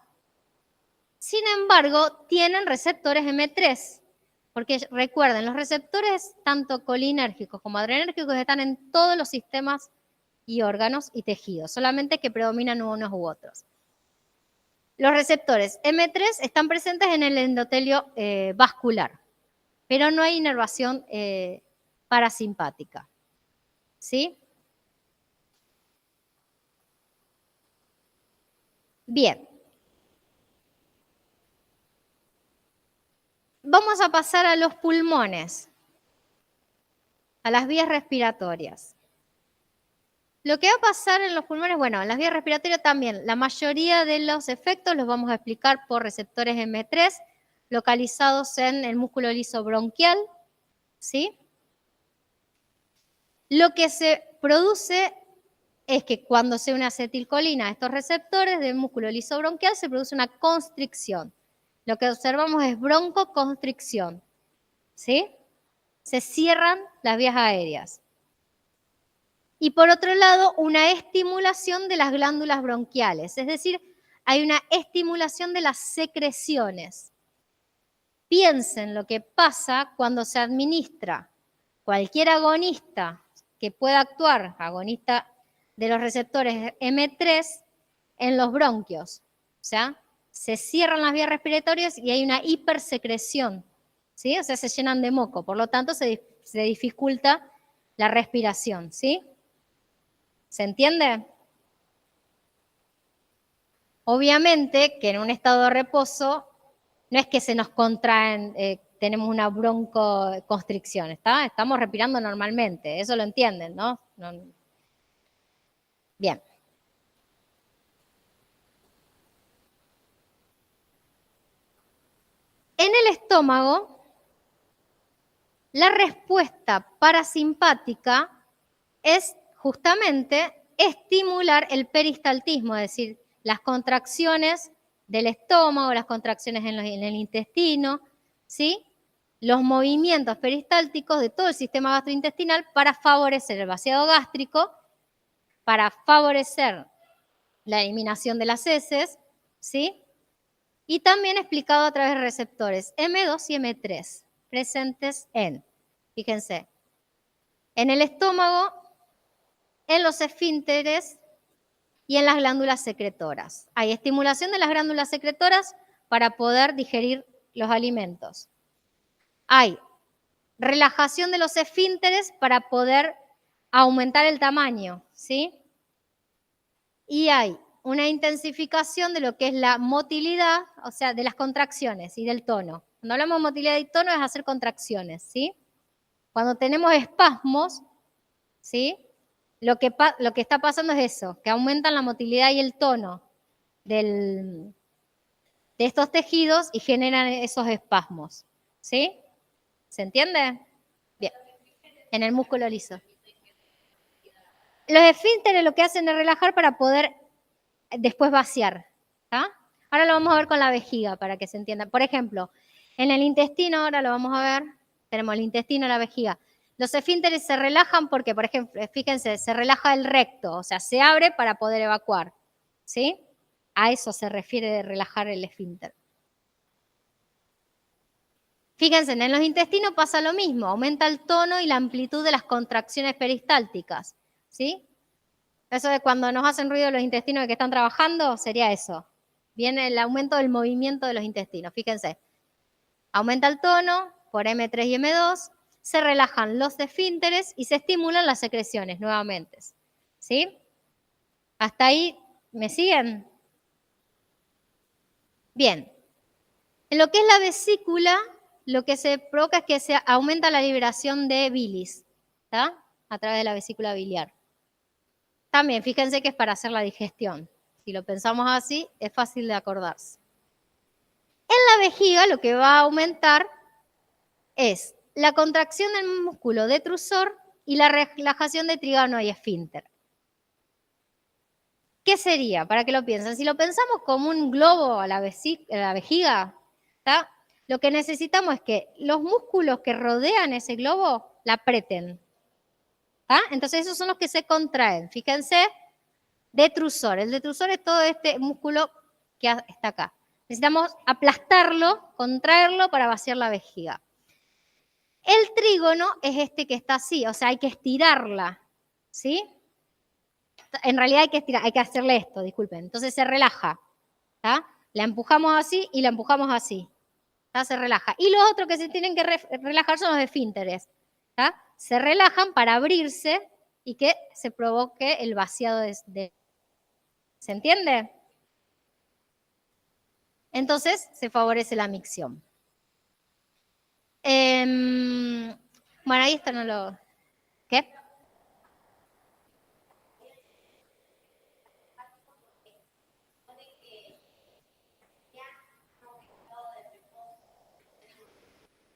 Sin embargo, tienen receptores M3, porque recuerden, los receptores tanto colinérgicos como adrenérgicos están en todos los sistemas y órganos y tejidos, solamente que predominan unos u otros. Los receptores M3 están presentes en el endotelio vascular, pero no hay inervación parasimpática. ¿Sí? Bien. Vamos a pasar a los pulmones, a las vías respiratorias. Lo que va a pasar en los pulmones, bueno, en las vías respiratorias también, la mayoría de los efectos los vamos a explicar por receptores M3 localizados en el músculo liso bronquial, ¿sí? Lo que se produce es que cuando se une acetilcolina a estos receptores del músculo liso bronquial se produce una constricción. Lo que observamos es broncoconstricción, ¿sí? Se cierran las vías aéreas. Y por otro lado, una estimulación de las glándulas bronquiales, es decir, hay una estimulación de las secreciones. Piensen lo que pasa cuando se administra cualquier agonista que pueda actuar, agonista de los receptores M3, en los bronquios. O sea, se cierran las vías respiratorias y hay una hipersecreción, ¿sí? O sea, se llenan de moco, por lo tanto se dificulta la respiración, ¿sí? ¿Se entiende? Obviamente que en un estado de reposo no es que se nos contraen, tenemos una broncoconstricción, ¿está? Estamos respirando normalmente, eso lo entienden, ¿no? Bien. En el estómago, la respuesta parasimpática es justamente estimular el peristaltismo, es decir, las contracciones del estómago, las contracciones en el intestino, ¿sí? Los movimientos peristálticos de todo el sistema gastrointestinal para favorecer el vaciado gástrico, para favorecer la eliminación de las heces, ¿sí? Y también explicado a través de receptores M2 y M3, presentes fíjense, en el estómago, en los esfínteres y en las glándulas secretoras. Hay estimulación de las glándulas secretoras para poder digerir los alimentos. Hay relajación de los esfínteres para poder aumentar el tamaño, ¿sí? Y hay una intensificación de lo que es la motilidad, o sea, de las contracciones y del tono. Cuando hablamos de motilidad y tono es hacer contracciones, ¿sí? Cuando tenemos espasmos, ¿sí? Lo que está pasando es eso, que aumentan la motilidad y el tono de estos tejidos y generan esos espasmos, ¿sí? ¿Se entiende? Bien, en el músculo liso. Los esfínteres lo que hacen es relajar para poder después vaciar, ¿tá? Ahora lo vamos a ver con la vejiga para que se entienda. Por ejemplo, en el intestino, ahora lo vamos a ver, tenemos el intestino y la vejiga. Los esfínteres se relajan porque, por ejemplo, fíjense, se relaja el recto, o sea, se abre para poder evacuar, ¿sí? A eso se refiere de relajar el esfínter. Fíjense, en los intestinos pasa lo mismo, aumenta el tono y la amplitud de las contracciones peristálticas, ¿sí? Eso de cuando nos hacen ruido los intestinos que están trabajando, sería eso. Viene el aumento del movimiento de los intestinos, fíjense. Aumenta el tono por M3 y M2, se relajan los esfínteres y se estimulan las secreciones nuevamente, ¿sí? ¿Hasta ahí me siguen? Bien. En lo que es la vesícula, lo que se provoca es que se aumenta la liberación de bilis, ¿está? A través de la vesícula biliar. También, fíjense que es para hacer la digestión. Si lo pensamos así, es fácil de acordarse. En la vejiga lo que va a aumentar es la contracción del músculo detrusor y la relajación de trígono y esfínter. ¿Qué sería? Para que lo piensen. Si lo pensamos como un globo a la vejiga, ¿tá? Lo que necesitamos es que los músculos que rodean ese globo la aprieten. ¿Tá? Entonces esos son los que se contraen. Fíjense, detrusor. El detrusor es todo este músculo que está acá. Necesitamos aplastarlo, contraerlo para vaciar la vejiga. El trígono es este que está así, o sea, hay que estirarla, ¿sí? En realidad hay que estirar, hay que hacerle esto, disculpen. Entonces se relaja, ¿tá? La empujamos así y la empujamos así, ¿tá? Se relaja. Y los otros que se tienen que relajar son los esfínteres, ¿tá? Se relajan para abrirse y que se provoque el vaciado de... ¿Se entiende? Entonces se favorece la micción. Bueno, ahí esto no lo... ¿Qué?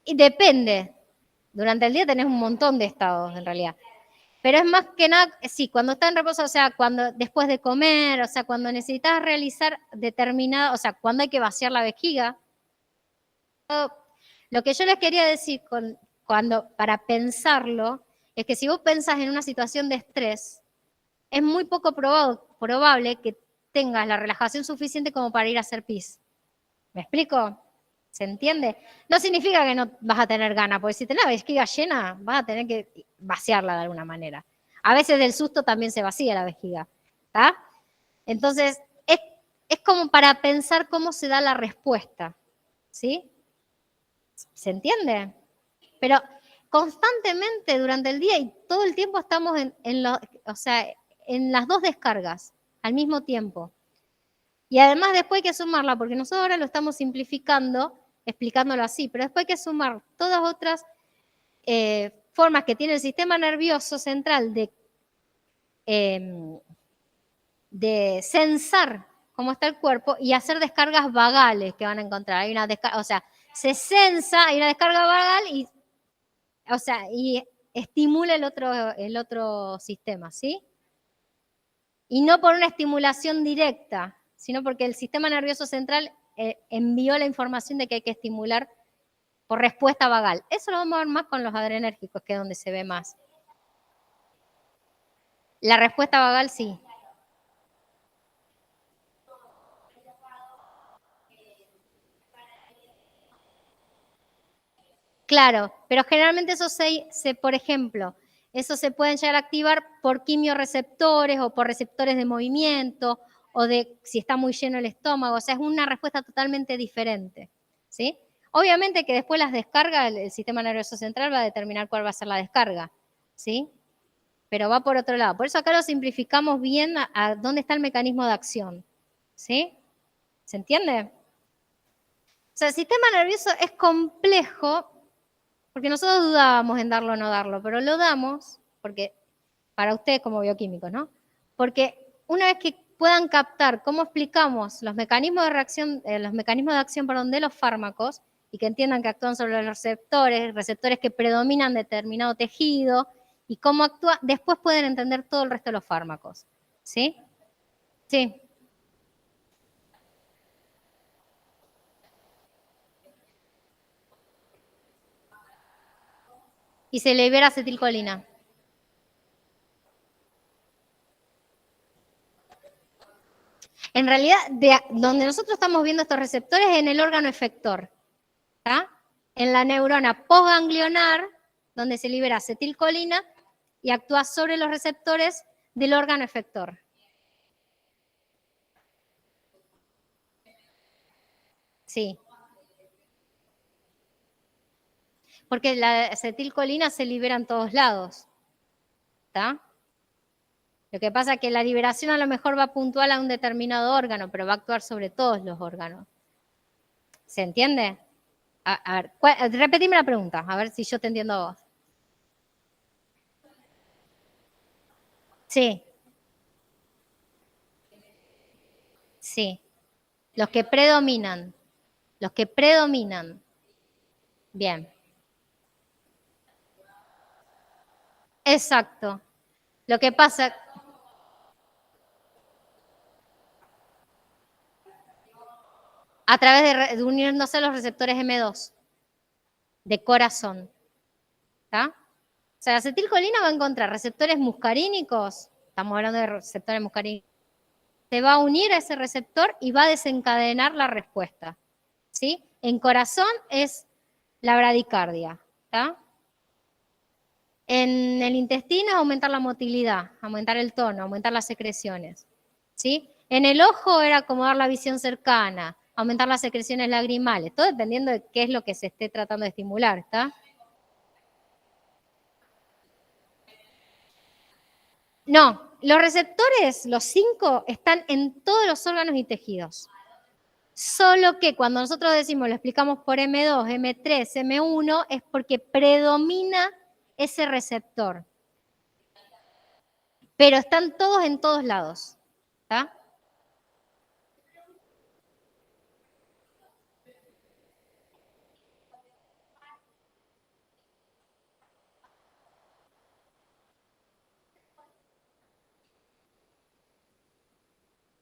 Y depende. Durante el día tenés un montón de estados, en realidad. Pero es más que nada, sí, cuando está en reposo, o sea, cuando después de comer, o sea, cuando necesitas realizar determinada, o sea, cuando hay que vaciar la vejiga. Lo que yo les quería decir para pensarlo, es que si vos pensás en una situación de estrés, es muy poco probable que tengas la relajación suficiente como para ir a hacer pis. ¿Me explico? ¿Se entiende? No significa que no vas a tener ganas, porque si tenés la vejiga llena, vas a tener que vaciarla de alguna manera. A veces del susto también se vacía la vejiga, ¿está? Entonces, es es como para pensar cómo se da la respuesta, ¿sí? ¿Se entiende? Pero constantemente durante el día y todo el tiempo estamos en las dos descargas al mismo tiempo. Y además después hay que sumarla, porque nosotros ahora lo estamos simplificando, explicándolo así, pero después hay que sumar todas otras formas que tiene el sistema nervioso central de censar cómo está el cuerpo y hacer descargas vagales que van a encontrar. Hay una descarga, o sea, se censa, hay una descarga vagal y estimula el otro sistema, ¿sí? Y no por una estimulación directa, sino porque el sistema nervioso central envió la información de que hay que estimular por respuesta vagal. Eso lo vamos a ver más con los adrenérgicos, que es donde se ve más. La respuesta vagal sí. Claro, pero generalmente eso por ejemplo, eso se pueden llegar a activar por quimioreceptores o por receptores de movimiento o de si está muy lleno el estómago, o sea, es una respuesta totalmente diferente, ¿sí? Obviamente que después las descargas, el sistema nervioso central va a determinar cuál va a ser la descarga, ¿sí? Pero va por otro lado. Por eso acá lo simplificamos bien a dónde está el mecanismo de acción, ¿sí? ¿Se entiende? O sea, el sistema nervioso es complejo porque nosotros dudábamos en darlo o no darlo, pero lo damos, porque para ustedes como bioquímicos, ¿no? Porque una vez que puedan captar cómo explicamos los mecanismos de reacción, los mecanismos de acción, perdón, de los fármacos, y que entiendan que actúan sobre los receptores que predominan determinado tejido, y cómo actúa, después pueden entender todo el resto de los fármacos. ¿Sí? Sí. Y se libera acetilcolina. En realidad, donde nosotros estamos viendo estos receptores es en el órgano efector. ¿Está? En la neurona postganglionar, donde se libera acetilcolina y actúa sobre los receptores del órgano efector. Sí. Porque la acetilcolina se libera en todos lados. ¿Está? Lo que pasa es que la liberación a lo mejor va puntual a un determinado órgano, pero va a actuar sobre todos los órganos. ¿Se entiende? A ver, repetime la pregunta, a ver si yo te entiendo a vos. Sí, sí. Los que predominan. Los que predominan. Bien. Exacto. Lo que pasa, a través de uniéndose a los receptores M2 de corazón. ¿Está? O sea, la acetilcolina va a encontrar receptores muscarínicos, estamos hablando de receptores muscarínicos, se va a unir a ese receptor y va a desencadenar la respuesta. ¿Sí? En corazón es la bradicardia. ¿Está? En el intestino aumentar la motilidad, aumentar el tono, aumentar las secreciones. ¿Sí? En el ojo era acomodar la visión cercana, aumentar las secreciones lagrimales, todo dependiendo de qué es lo que se esté tratando de estimular, ¿está? No, los receptores, los 5, están en todos los órganos y tejidos. Solo que cuando nosotros decimos, lo explicamos por M2, M3, M1, es porque predomina ese receptor. Pero están todos en todos lados. ¿Está?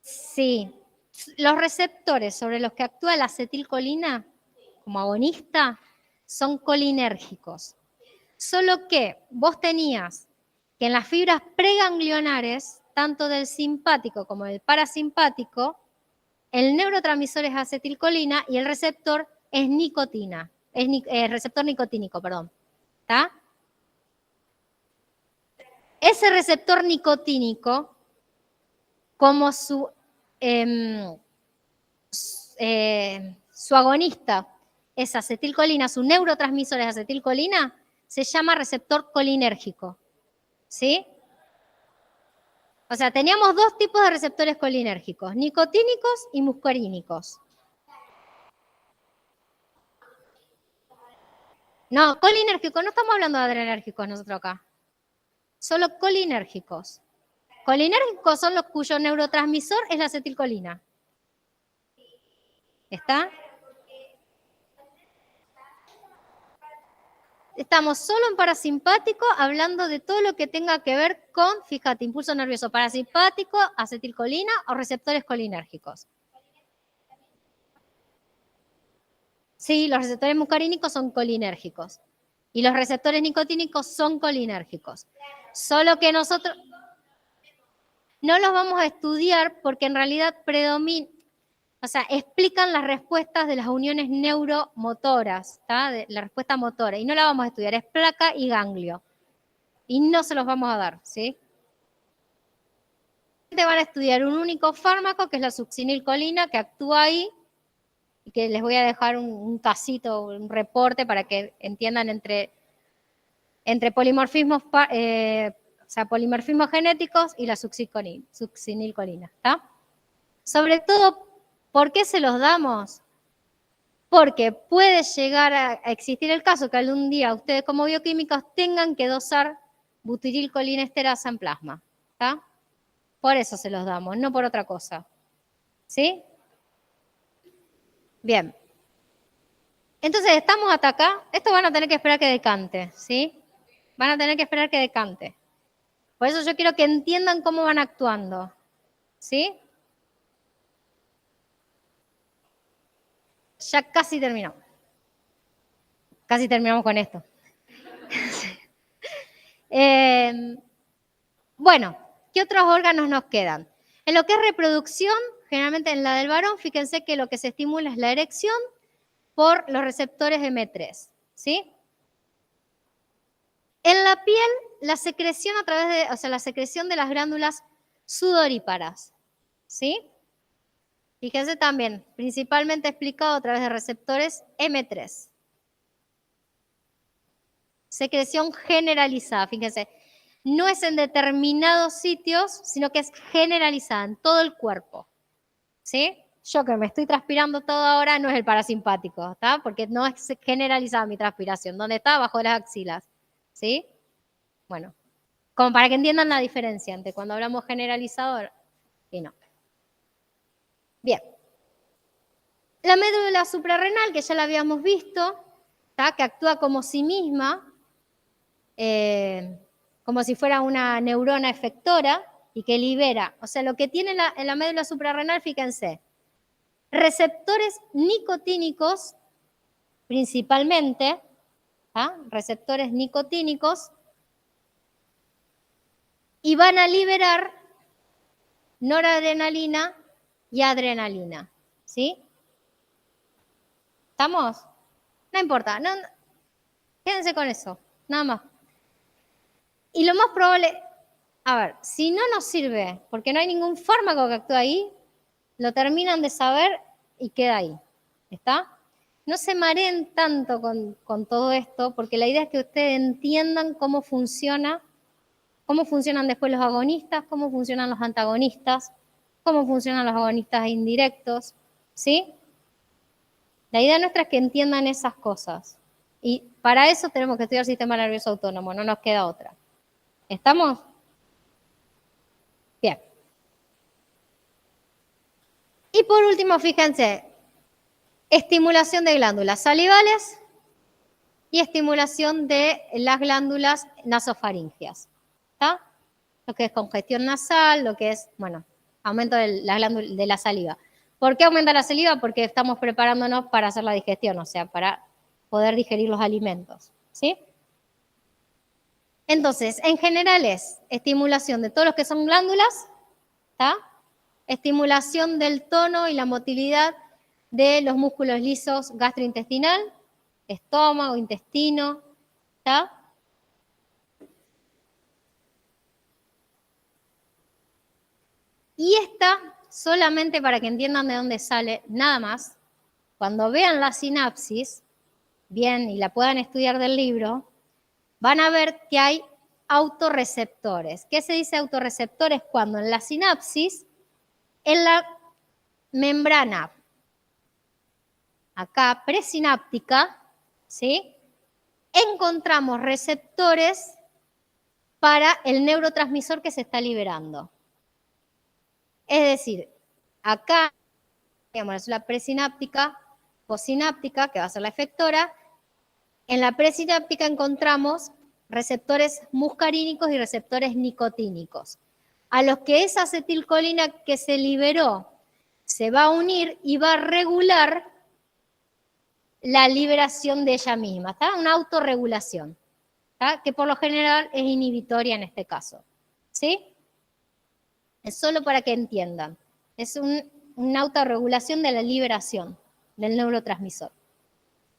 Sí. Los receptores sobre los que actúa la acetilcolina como agonista son colinérgicos. Solo que vos tenías que en las fibras preganglionares, tanto del simpático como del parasimpático, el neurotransmisor es acetilcolina y el receptor es nicotina, es receptor nicotínico, perdón. ¿Está? Ese receptor nicotínico, como su su agonista es acetilcolina, su neurotransmisor es acetilcolina, se llama receptor colinérgico, ¿sí? O sea, teníamos dos tipos de receptores colinérgicos, nicotínicos y muscarínicos. No, colinérgicos, no estamos hablando de adrenérgicos nosotros acá. Solo colinérgicos. Colinérgicos son los cuyo neurotransmisor es la acetilcolina. ¿Está? Estamos solo en parasimpático hablando de todo lo que tenga que ver con, fíjate, impulso nervioso parasimpático, acetilcolina o receptores colinérgicos. Sí, los receptores muscarínicos son colinérgicos y los receptores nicotínicos son colinérgicos. Solo que nosotros no los vamos a estudiar porque en realidad predominan, o sea, explican las respuestas de las uniones neuromotoras, ¿tá? De la respuesta motora, y no la vamos a estudiar, es placa y ganglio. Y no se los vamos a dar, ¿sí? Te van a estudiar un único fármaco, que es la succinilcolina, que actúa ahí, y que les voy a dejar un casito, un reporte para que entiendan entre polimorfismos, o sea, polimorfismos genéticos y la succinilcolina, ¿está? Sobre todo, ¿por qué se los damos? Porque puede llegar a existir el caso que algún día ustedes como bioquímicos tengan que dosar butirilcolinesterasa en plasma, ¿está? Por eso se los damos, no por otra cosa, ¿sí? Bien. Entonces, estamos hasta acá. Esto van a tener que esperar que decante, ¿sí? Van a tener que esperar que decante. Por eso yo quiero que entiendan cómo van actuando, ¿sí? Ya casi terminamos. Casi terminamos con esto. Bueno, ¿qué otros órganos nos quedan? En lo que es reproducción, generalmente en la del varón, fíjense que lo que se estimula es la erección por los receptores M3, ¿sí? En la piel, la secreción a través de, o sea, la secreción de las glándulas sudoríparas, ¿sí? Fíjense también, principalmente explicado a través de receptores M3. Secreción generalizada, fíjense. No es en determinados sitios, sino que es generalizada en todo el cuerpo, ¿sí? Yo que me estoy transpirando todo ahora no es el parasimpático, ¿está? Porque no es generalizada mi transpiración. ¿Dónde está? Bajo las axilas, ¿sí? Bueno, como para que entiendan la diferencia entre cuando hablamos generalizador y no. Bien. La médula suprarrenal, que ya la habíamos visto, ¿tá? Que actúa como sí misma, como si fuera una neurona efectora y que libera. O sea, lo que tiene en la médula suprarrenal, fíjense, receptores nicotínicos principalmente, ¿tá? Receptores nicotínicos, y van a liberar noradrenalina y adrenalina, ¿sí? ¿Estamos? No importa, no, quédense con eso, nada más. Y lo más probable, a ver, si no nos sirve, porque no hay ningún fármaco que actúe ahí, lo terminan de saber y queda ahí, ¿está? No se mareen tanto con todo esto, porque la idea es que ustedes entiendan cómo funcionan después los agonistas, cómo funcionan los antagonistas, cómo funcionan los agonistas indirectos, ¿sí? La idea nuestra es que entiendan esas cosas. Y para eso tenemos que estudiar el sistema nervioso autónomo, no nos queda otra. ¿Estamos? Bien. Y por último, fíjense, estimulación de glándulas salivales y estimulación de las glándulas nasofaringeas. ¿Está? Lo que es congestión nasal, lo que es, bueno, aumento de la saliva. ¿Por qué aumenta la saliva? Porque estamos preparándonos para hacer la digestión, o sea, para poder digerir los alimentos, ¿sí? Entonces, en general es estimulación de todos los que son glándulas, ¿está? Estimulación del tono y la motilidad de los músculos lisos gastrointestinal, estómago, intestino, ¿está? Y esta solamente para que entiendan de dónde sale, nada más, cuando vean la sinapsis, bien, y la puedan estudiar del libro, van a ver que hay autorreceptores. ¿Qué se dice autorreceptores? Cuando en la sinapsis, en la membrana, acá presináptica, ¿sí? Encontramos receptores para el neurotransmisor que se está liberando. Es decir, acá, digamos, la presináptica, postsináptica, que va a ser la efectora. En la presináptica encontramos receptores muscarínicos y receptores nicotínicos, a los que esa acetilcolina que se liberó se va a unir y va a regular la liberación de ella misma, ¿está? Una autorregulación, ¿está? Que por lo general es inhibitoria en este caso, ¿sí? Es solo para que entiendan. Es una autorregulación de la liberación del neurotransmisor.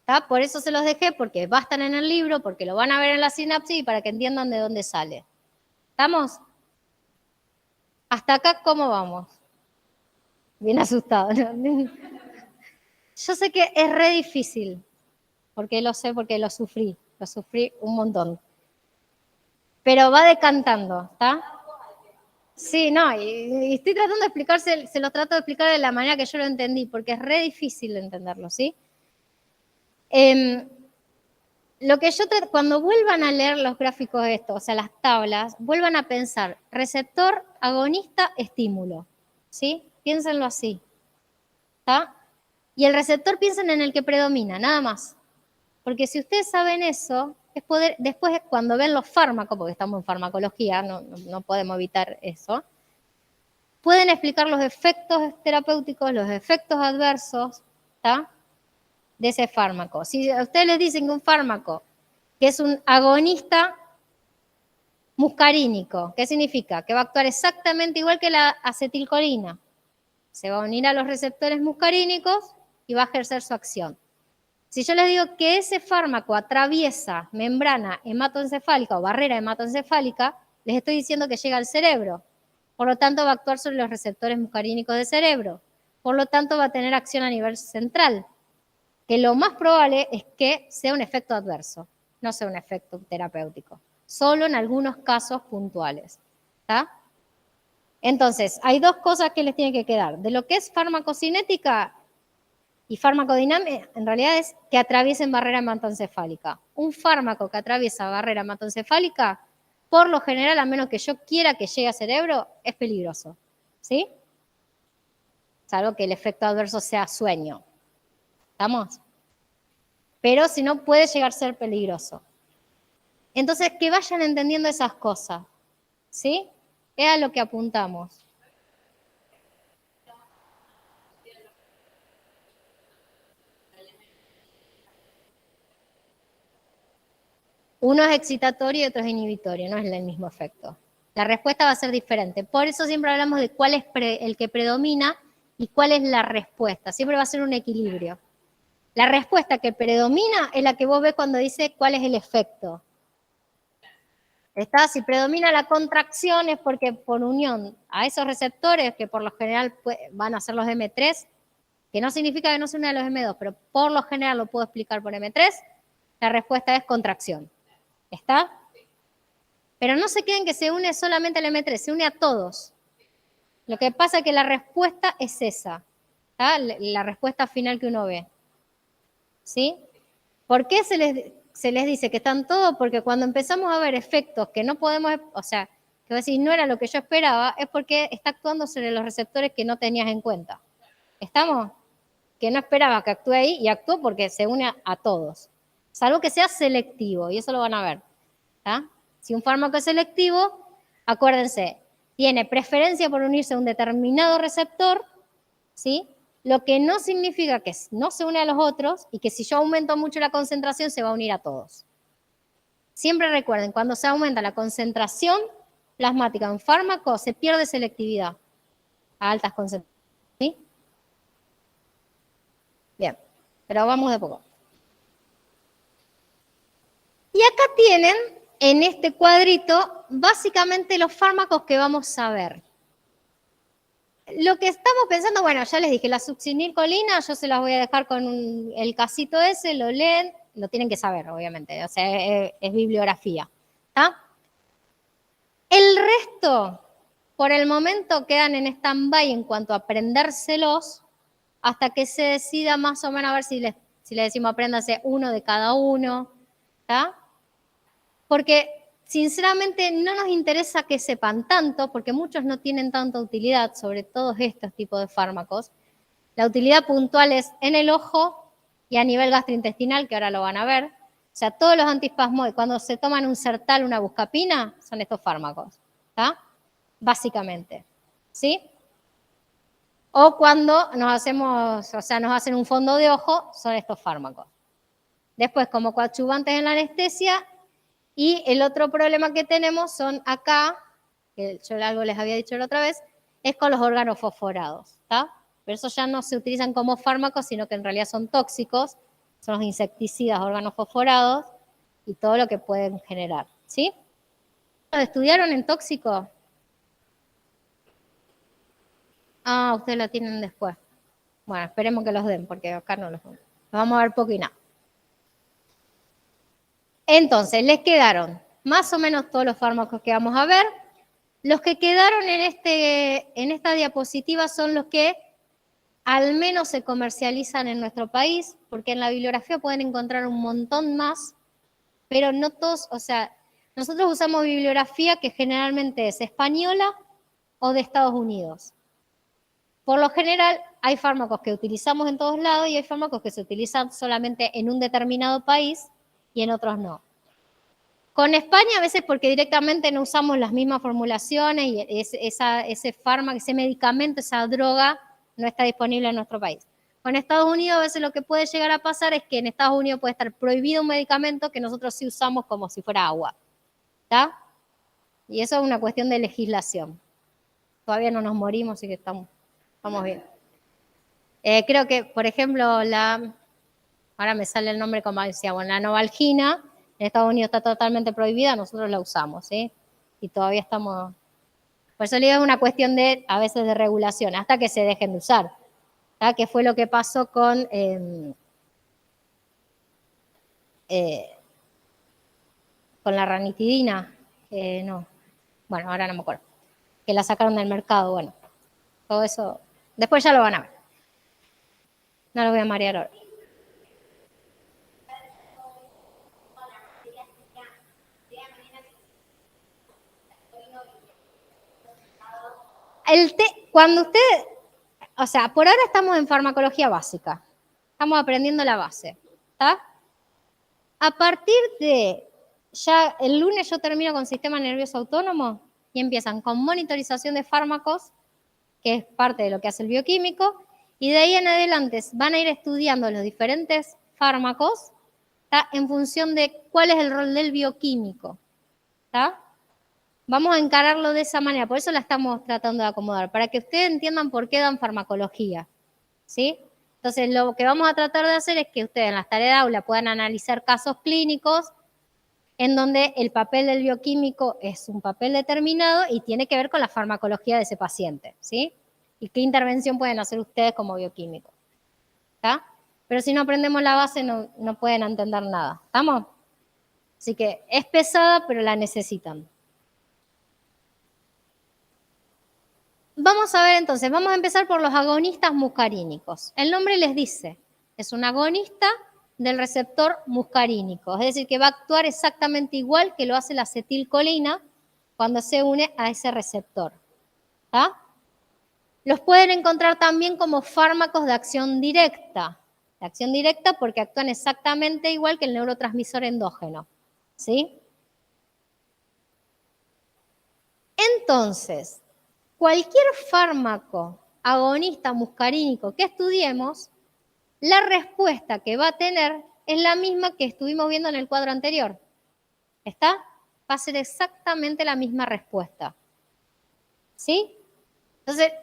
¿Está? Por eso se los dejé, porque va a estar en el libro, porque lo van a ver en la sinapsis y para que entiendan de dónde sale. ¿Estamos? ¿Hasta acá cómo vamos? Bien asustado, ¿no? Yo sé que es re difícil, porque lo sé, porque lo sufrí un montón. Pero va decantando, ¿está? Sí, no, y estoy tratando de explicarse, se los trato de explicar de la manera que yo lo entendí, porque es re difícil de entenderlo, ¿sí? Lo que cuando vuelvan a leer los gráficos estos, o sea, las tablas, vuelvan a pensar receptor, agonista, estímulo, ¿sí? Piénsenlo así, ¿está? Y el receptor piensen en el que predomina, nada más. Porque si ustedes saben eso, es poder, después cuando ven los fármacos, porque estamos en farmacología, no podemos evitar eso, pueden explicar los efectos terapéuticos, los efectos adversos, ¿está? De ese fármaco. Si a ustedes les dicen que un fármaco que es un agonista muscarínico, ¿qué significa? Que va a actuar exactamente igual que la acetilcolina. Se va a unir a los receptores muscarínicos y va a ejercer su acción. Si yo les digo que ese fármaco atraviesa membrana hematoencefálica o barrera hematoencefálica, les estoy diciendo que llega al cerebro. Por lo tanto, va a actuar sobre los receptores muscarínicos del cerebro. Por lo tanto, va a tener acción a nivel central. Que lo más probable es que sea un efecto adverso, no sea un efecto terapéutico. Solo en algunos casos puntuales. ¿Está? Entonces, hay dos cosas que les tienen que quedar. De lo que es farmacocinética y farmacodinámica, en realidad es que atraviesen barrera hematoencefálica. Un fármaco que atraviesa barrera hematoencefálica, por lo general, a menos que yo quiera que llegue al cerebro, es peligroso. ¿Sí? Salvo que el efecto adverso sea sueño. ¿Estamos? Pero si no, puede llegar a ser peligroso. Entonces, que vayan entendiendo esas cosas. ¿Sí? Es a lo que apuntamos. Uno es excitatorio y otro es inhibitorio, no es el mismo efecto. La respuesta va a ser diferente. Por eso siempre hablamos de cuál es el que predomina y cuál es la respuesta. Siempre va a ser un equilibrio. La respuesta que predomina es la que vos ves cuando dice cuál es el efecto. ¿Está? Si predomina la contracción es porque por unión a esos receptores, que por lo general van a ser los M3, que no significa que no se una de los M2, pero por lo general lo puedo explicar por M3, la respuesta es contracción. ¿Está? Pero no se queden que se une solamente al M3, se une a todos. Lo que pasa es que la respuesta es esa, ¿está? La respuesta final que uno ve. ¿Sí? ¿Por qué se les dice que están todos? Porque cuando empezamos a ver efectos que no podemos, o sea, que vos decís, no era lo que yo esperaba, es porque está actuando sobre los receptores que no tenías en cuenta. ¿Estamos? Que no esperaba que actúe ahí y actuó porque se une a todos. Salvo que sea selectivo, y eso lo van a ver. ¿Está? Si un fármaco es selectivo, acuérdense, tiene preferencia por unirse a un determinado receptor, ¿sí? Lo que no significa que no se une a los otros y que si yo aumento mucho la concentración se va a unir a todos. Siempre recuerden, cuando se aumenta la concentración plasmática de un fármaco, se pierde selectividad a altas concentraciones. ¿Sí? Bien, pero vamos de poco. Y acá tienen, en este cuadrito, básicamente los fármacos que vamos a ver. Lo que estamos pensando, bueno, ya les dije, la succinilcolina, yo se las voy a dejar con el casito ese, lo leen, lo tienen que saber, obviamente, o sea, es bibliografía. ¿Está? El resto, por el momento, quedan en stand-by en cuanto a aprendérselos, hasta que se decida más o menos a ver si le decimos apréndase uno de cada uno, ¿está? Porque sinceramente no nos interesa que sepan tanto, porque muchos no tienen tanta utilidad sobre todos estos tipos de fármacos. La utilidad puntual es en el ojo y a nivel gastrointestinal, que ahora lo van a ver. O sea, todos los antiespasmódicos, cuando se toman un Sertal, una buscapina, son estos fármacos, ¿está? Básicamente, ¿sí? O cuando nos hacemos, o sea, nos hacen un fondo de ojo, son estos fármacos. Después, como coadyuvantes en la anestesia, y el otro problema que tenemos son acá, que yo algo les había dicho la otra vez, es con los órganos fosforados, ¿está? Pero eso ya no se utilizan como fármacos, sino que en realidad son tóxicos, son los insecticidas, órganos fosforados y todo lo que pueden generar, ¿sí? ¿Lo estudiaron en tóxico? Ah, ustedes lo tienen después. Bueno, esperemos que los den, porque acá no los den. Los vamos a ver poco y nada. Entonces, les quedaron más o menos todos los fármacos que vamos a ver. Los que quedaron en esta diapositiva son los que al menos se comercializan en nuestro país, porque en la bibliografía pueden encontrar un montón más, pero no todos, o sea, nosotros usamos bibliografía que generalmente es española o de Estados Unidos. Por lo general, hay fármacos que utilizamos en todos lados y hay fármacos que se utilizan solamente en un determinado país y en otros no. Con España a veces porque directamente no usamos las mismas formulaciones y ese fármaco, ese medicamento, esa droga no está disponible en nuestro país. Con Estados Unidos a veces lo que puede llegar a pasar es que en Estados Unidos puede estar prohibido un medicamento que nosotros sí usamos como si fuera agua. ¿Está? Y eso es una cuestión de legislación. Todavía no nos morimos, así que estamos bien. Creo que, por ejemplo, ahora me sale el nombre como decía, bueno, la Novalgina, en Estados Unidos está totalmente prohibida, nosotros la usamos, ¿sí? Y todavía estamos... Por eso le digo, es una cuestión de, a veces, de regulación, hasta que se dejen de usar. ¿Tá? Que fue lo que pasó con la ranitidina. No, bueno, ahora no me acuerdo. Que la sacaron del mercado, bueno. Todo eso, después ya lo van a ver. No lo voy a marear ahora. Cuando usted, o sea, por ahora estamos en farmacología básica. Estamos aprendiendo la base. ¿Está? A partir de, ya el lunes yo termino con sistema nervioso autónomo y empiezan con monitorización de fármacos, que es parte de lo que hace el bioquímico, y de ahí en adelante van a ir estudiando los diferentes fármacos, ¿tá? En función de cuál es el rol del bioquímico. ¿Tá? Vamos a encararlo de esa manera, por eso la estamos tratando de acomodar, para que ustedes entiendan por qué dan farmacología, ¿sí? Entonces, lo que vamos a tratar de hacer es que ustedes en las tareas de aula puedan analizar casos clínicos en donde el papel del bioquímico es un papel determinado y tiene que ver con la farmacología de ese paciente, ¿sí? Y qué intervención pueden hacer ustedes como bioquímicos, ¿está? Pero si no aprendemos la base no pueden entender nada, ¿estamos? Así que es pesada, pero la necesitan. Vamos a ver entonces, vamos a empezar por los agonistas muscarínicos. El nombre les dice, es un agonista del receptor muscarínico, es decir, que va a actuar exactamente igual que lo hace la acetilcolina cuando se une a ese receptor. ¿Tá? Los pueden encontrar también como fármacos de acción directa. De acción directa porque actúan exactamente igual que el neurotransmisor endógeno. ¿Sí? Entonces, cualquier fármaco agonista muscarínico que estudiemos, la respuesta que va a tener es la misma que estuvimos viendo en el cuadro anterior. ¿Está? Va a ser exactamente la misma respuesta. ¿Sí? Entonces,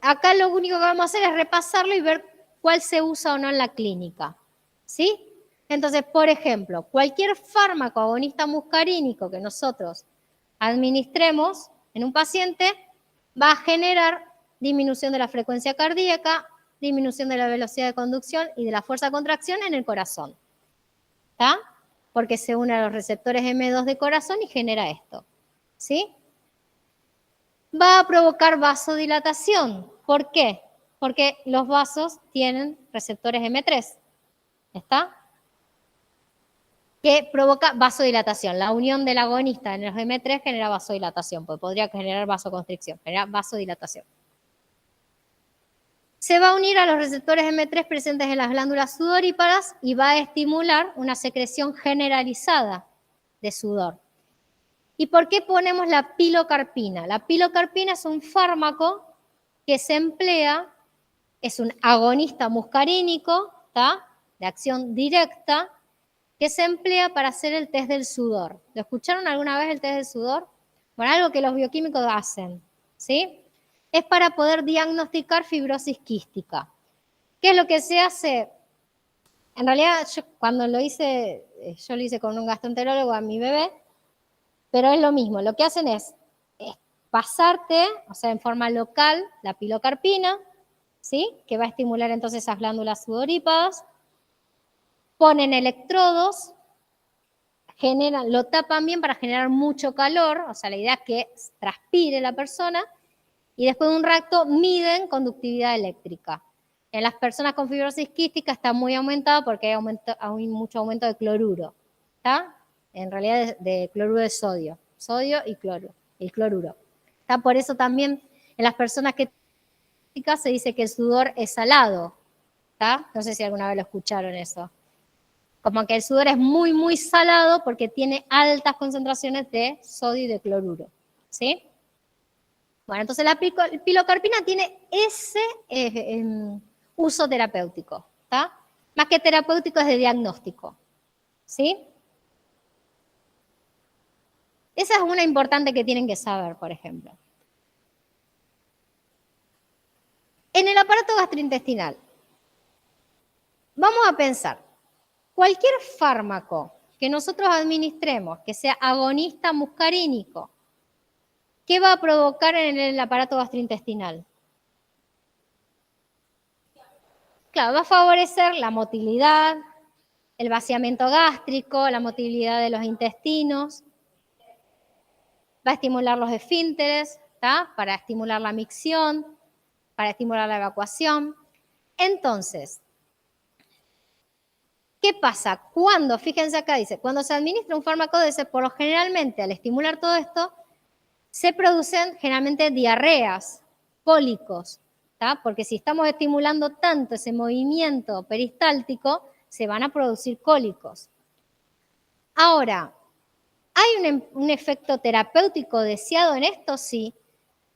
acá lo único que vamos a hacer es repasarlo y ver cuál se usa o no en la clínica. ¿Sí? Entonces, por ejemplo, cualquier fármaco agonista muscarínico que nosotros administremos en un paciente va a generar disminución de la frecuencia cardíaca, disminución de la velocidad de conducción y de la fuerza de contracción en el corazón. ¿Está? Porque se une a los receptores M2 de corazón y genera esto. ¿Sí? Va a provocar vasodilatación. ¿Por qué? Porque los vasos tienen receptores M3. ¿Está? Que provoca vasodilatación. La unión del agonista en los M3 genera vasodilatación, porque podría generar vasoconstricción, genera vasodilatación. Se va a unir a los receptores M3 presentes en las glándulas sudoríparas y va a estimular una secreción generalizada de sudor. ¿Y por qué ponemos la pilocarpina? La pilocarpina es un fármaco que se emplea, es un agonista muscarínico, ¿tá? De acción directa, que se emplea para hacer el test del sudor. ¿Lo escucharon alguna vez el test del sudor? Bueno, algo que los bioquímicos hacen, ¿sí? Es para poder diagnosticar fibrosis quística. ¿Qué es lo que se hace? En realidad, yo cuando lo hice, yo lo hice con un gastroenterólogo a mi bebé, pero es lo mismo. Lo que hacen es pasarte, o sea, en forma local, la pilocarpina, ¿sí? Que va a estimular entonces esas glándulas sudoríparas. Ponen electrodos, lo tapan bien para generar mucho calor, o sea, la idea es que transpire la persona, y después de un rato miden conductividad eléctrica. En las personas con fibrosis quística está muy aumentado porque hay mucho aumento de cloruro, ¿está? En realidad de cloruro de sodio y cloruro. ¿Está? Por eso también en las personas que se dice que el sudor es salado, ¿está? No sé si alguna vez lo escucharon eso. Como que el sudor es muy, muy salado porque tiene altas concentraciones de sodio y de cloruro, ¿sí? Bueno, entonces la pilocarpina tiene ese uso terapéutico, ¿está? Más que terapéutico es de diagnóstico, ¿sí? Esa es una importante que tienen que saber, por ejemplo. En el aparato gastrointestinal, vamos a pensar, cualquier fármaco que nosotros administremos, que sea agonista muscarínico, ¿qué va a provocar en el aparato gastrointestinal? Claro, va a favorecer la motilidad, el vaciamiento gástrico, la motilidad de los intestinos, va a estimular los esfínteres, ¿tá? Para estimular la micción, para estimular la evacuación. Entonces, ¿qué pasa? Cuando, fíjense acá, dice, cuando se administra un fármaco de ese, por lo generalmente, al estimular todo esto, se producen generalmente diarreas, cólicos, ¿tá? Porque si estamos estimulando tanto ese movimiento peristáltico, se van a producir cólicos. Ahora, ¿hay un efecto terapéutico deseado en esto? Sí,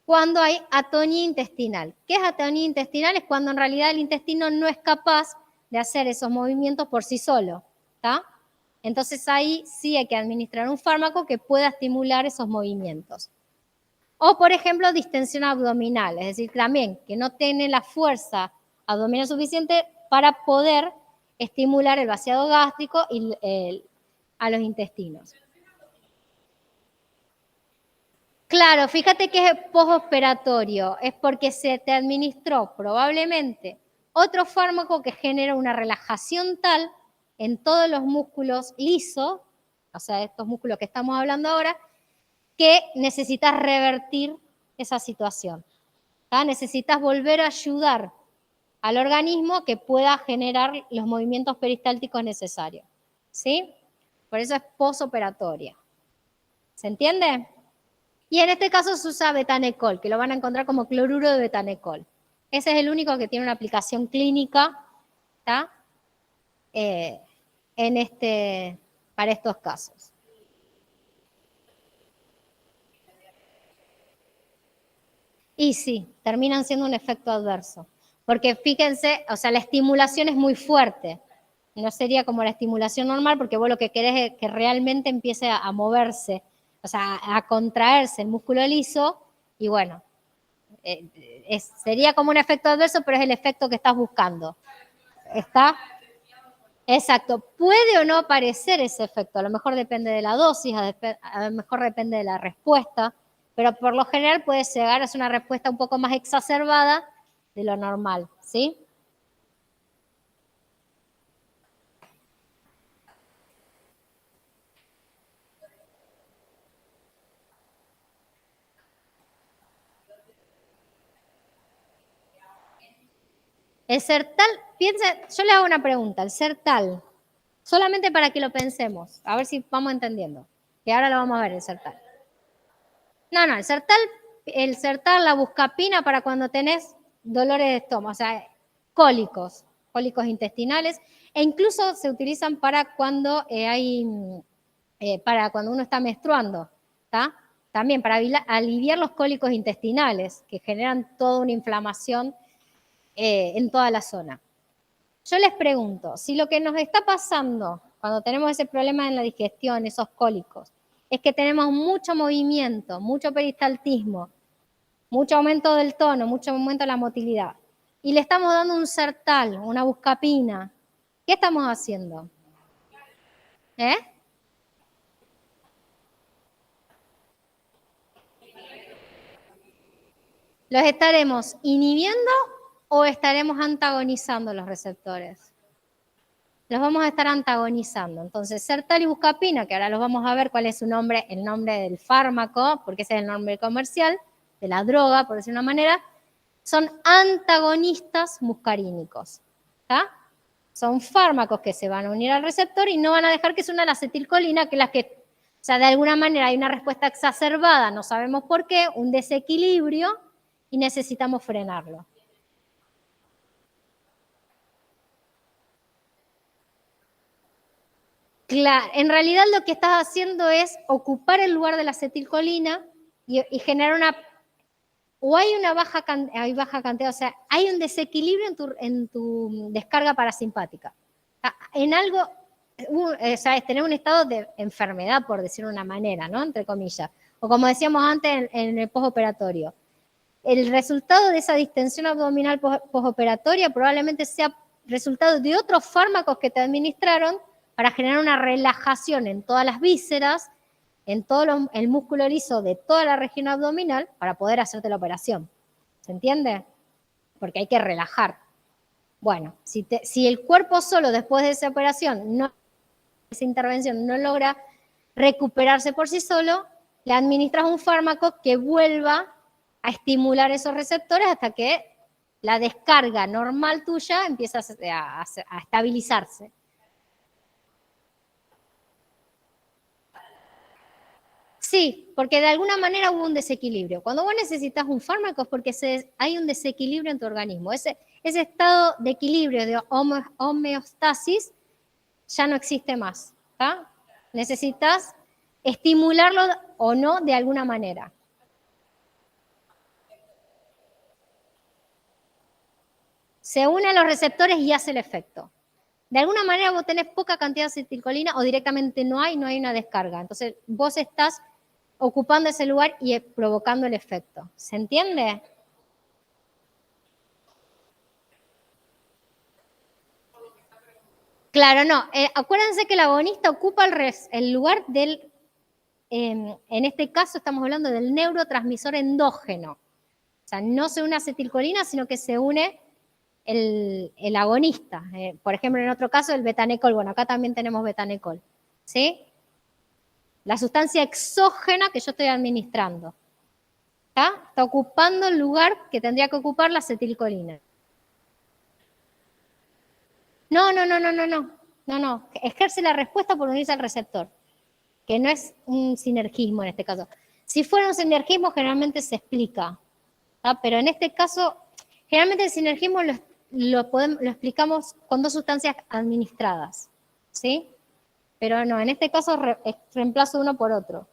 cuando hay atonía intestinal. ¿Qué es atonía intestinal? Es cuando en realidad el intestino no es capaz de hacer esos movimientos por sí solo, ¿tá? Entonces ahí sí hay que administrar un fármaco que pueda estimular esos movimientos. O, por ejemplo, distensión abdominal, es decir, también que no tiene la fuerza abdominal suficiente para poder estimular el vaciado gástrico y a los intestinos. Claro, fíjate que es postoperatorio, es porque se te administró probablemente otro fármaco que genera una relajación tal en todos los músculos lisos, o sea, estos músculos que estamos hablando ahora, que necesitas revertir esa situación. ¿Tá? Necesitas volver a ayudar al organismo que pueda generar los movimientos peristálticos necesarios. ¿Sí? Por eso es postoperatoria. ¿Se entiende? Y en este caso se usa betanecol, que lo van a encontrar como cloruro de betanecol. Ese es el único que tiene una aplicación clínica, ¿tá? Para estos casos. Y sí, terminan siendo un efecto adverso. Porque fíjense, o sea, la estimulación es muy fuerte. No sería como la estimulación normal, porque vos lo que querés es que realmente empiece a moverse, o sea, a contraerse el músculo liso, y bueno, sería como un efecto adverso, pero es el efecto que estás buscando. ¿Está? Exacto. Puede o no aparecer ese efecto, a lo mejor depende de la dosis, a lo mejor depende de la respuesta, pero por lo general puede llegar a ser una respuesta un poco más exacerbada de lo normal, ¿sí? El sertal, piensa, yo le hago una pregunta, el sertal, solamente para que lo pensemos, a ver si vamos entendiendo, que ahora lo vamos a ver el sertal. No, el sertal, la buscapina para cuando tenés dolores de estómago, o sea, cólicos intestinales, e incluso se utilizan para cuando para cuando uno está menstruando, ¿está? También para aliviar los cólicos intestinales, que generan toda una inflamación en toda la zona. Yo les pregunto, si lo que nos está pasando cuando tenemos ese problema en la digestión, esos cólicos, es que tenemos mucho movimiento, mucho peristaltismo, mucho aumento del tono, mucho aumento de la motilidad, y le estamos dando un sertal, una buscapina, ¿qué estamos haciendo? ¿Eh? ¿Los estaremos inhibiendo o estaremos antagonizando los receptores? Los vamos a estar antagonizando. Entonces, sertal y buscapina, que ahora los vamos a ver cuál es su nombre, el nombre del fármaco, porque ese es el nombre comercial, de la droga, por decir una manera, son antagonistas muscarínicos. ¿Está? Son fármacos que se van a unir al receptor y no van a dejar que se una la acetilcolina, que es la que, o sea, de alguna manera hay una respuesta exacerbada, no sabemos por qué, un desequilibrio, y necesitamos frenarlo. Claro, en realidad lo que estás haciendo es ocupar el lugar de la acetilcolina y generar una... O hay una baja cantidad, o sea, hay un desequilibrio en tu descarga parasimpática. En algo, o sea, es tener un estado de enfermedad, por decirlo de una manera, ¿no? Entre comillas. O como decíamos antes en el postoperatorio. El resultado de esa distensión abdominal postoperatoria probablemente sea resultado de otros fármacos que te administraron para generar una relajación en todas las vísceras, en todo el músculo liso de toda la región abdominal para poder hacerte la operación. ¿Se entiende? Porque hay que relajar. Bueno, si el cuerpo solo después de esa operación, esa intervención no logra recuperarse por sí solo, le administras un fármaco que vuelva a estimular esos receptores hasta que la descarga normal tuya empieza a estabilizarse. Sí, porque de alguna manera hubo un desequilibrio. Cuando vos necesitas un fármaco es porque hay un desequilibrio en tu organismo. Ese estado de equilibrio, de homeostasis, ya no existe más. ¿Tá? Necesitas estimularlo o no de alguna manera. Se une a los receptores y hace el efecto. De alguna manera vos tenés poca cantidad de acetilcolina o directamente no hay una descarga. Entonces vos estás ocupando ese lugar y provocando el efecto. ¿Se entiende? Claro, no. Acuérdense que el agonista ocupa el lugar del, en este caso estamos hablando del neurotransmisor endógeno. O sea, no se une acetilcolina, sino que se une el agonista. Por ejemplo, en otro caso, el betanecol. Bueno, acá también tenemos betanecol. ¿Sí? La sustancia exógena que yo estoy administrando. Está ocupando el lugar que tendría que ocupar la acetilcolina. No. Ejerce la respuesta por unirse al receptor, que no es un sinergismo en este caso. Si fuera un sinergismo, generalmente se explica. Pero en este caso, generalmente el sinergismo lo explicamos con dos sustancias administradas. ¿Sí? Pero no, en este caso reemplazo uno por otro.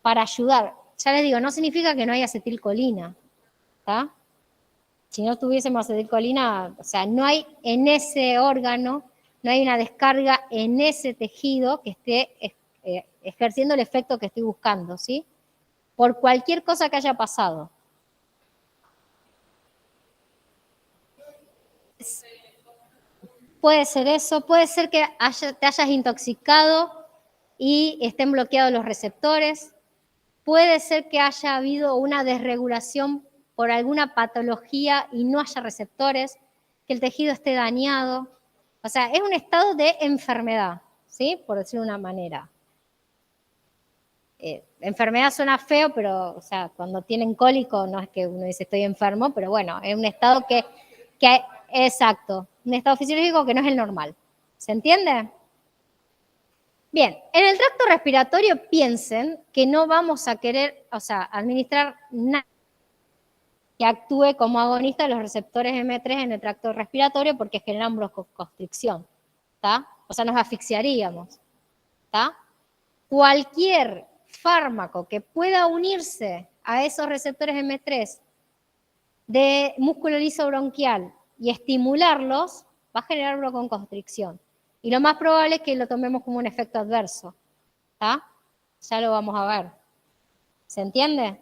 Para ayudar. Ya les digo, no significa que no haya acetilcolina. ¿Está? Si no tuviésemos acetilcolina, o sea, no hay en ese órgano, no hay una descarga en ese tejido que esté ejerciendo el efecto que estoy buscando, ¿sí? Por cualquier cosa que haya pasado. Puede ser eso, puede ser que te hayas intoxicado y estén bloqueados los receptores, puede ser que haya habido una desregulación por alguna patología y no haya receptores, que el tejido esté dañado. O sea, es un estado de enfermedad, ¿sí? Por decirlo de una manera. Enfermedad suena feo, pero, o sea, cuando tienen cólico no es que uno dice estoy enfermo, pero bueno, es un estado que exacto, un estado fisiológico que no es el normal. ¿Se entiende? Bien, en el tracto respiratorio piensen que no vamos a querer, o sea, administrar nada que actúe como agonista de los receptores M3 en el tracto respiratorio porque generan broncoconstricción, ¿está? O sea, nos asfixiaríamos, ¿está? Cualquier fármaco que pueda unirse a esos receptores M3 de músculo liso bronquial y estimularlos, va a generar broncoconstricción. Y lo más probable es que lo tomemos como un efecto adverso, ¿está? Ya lo vamos a ver. ¿Se entiende?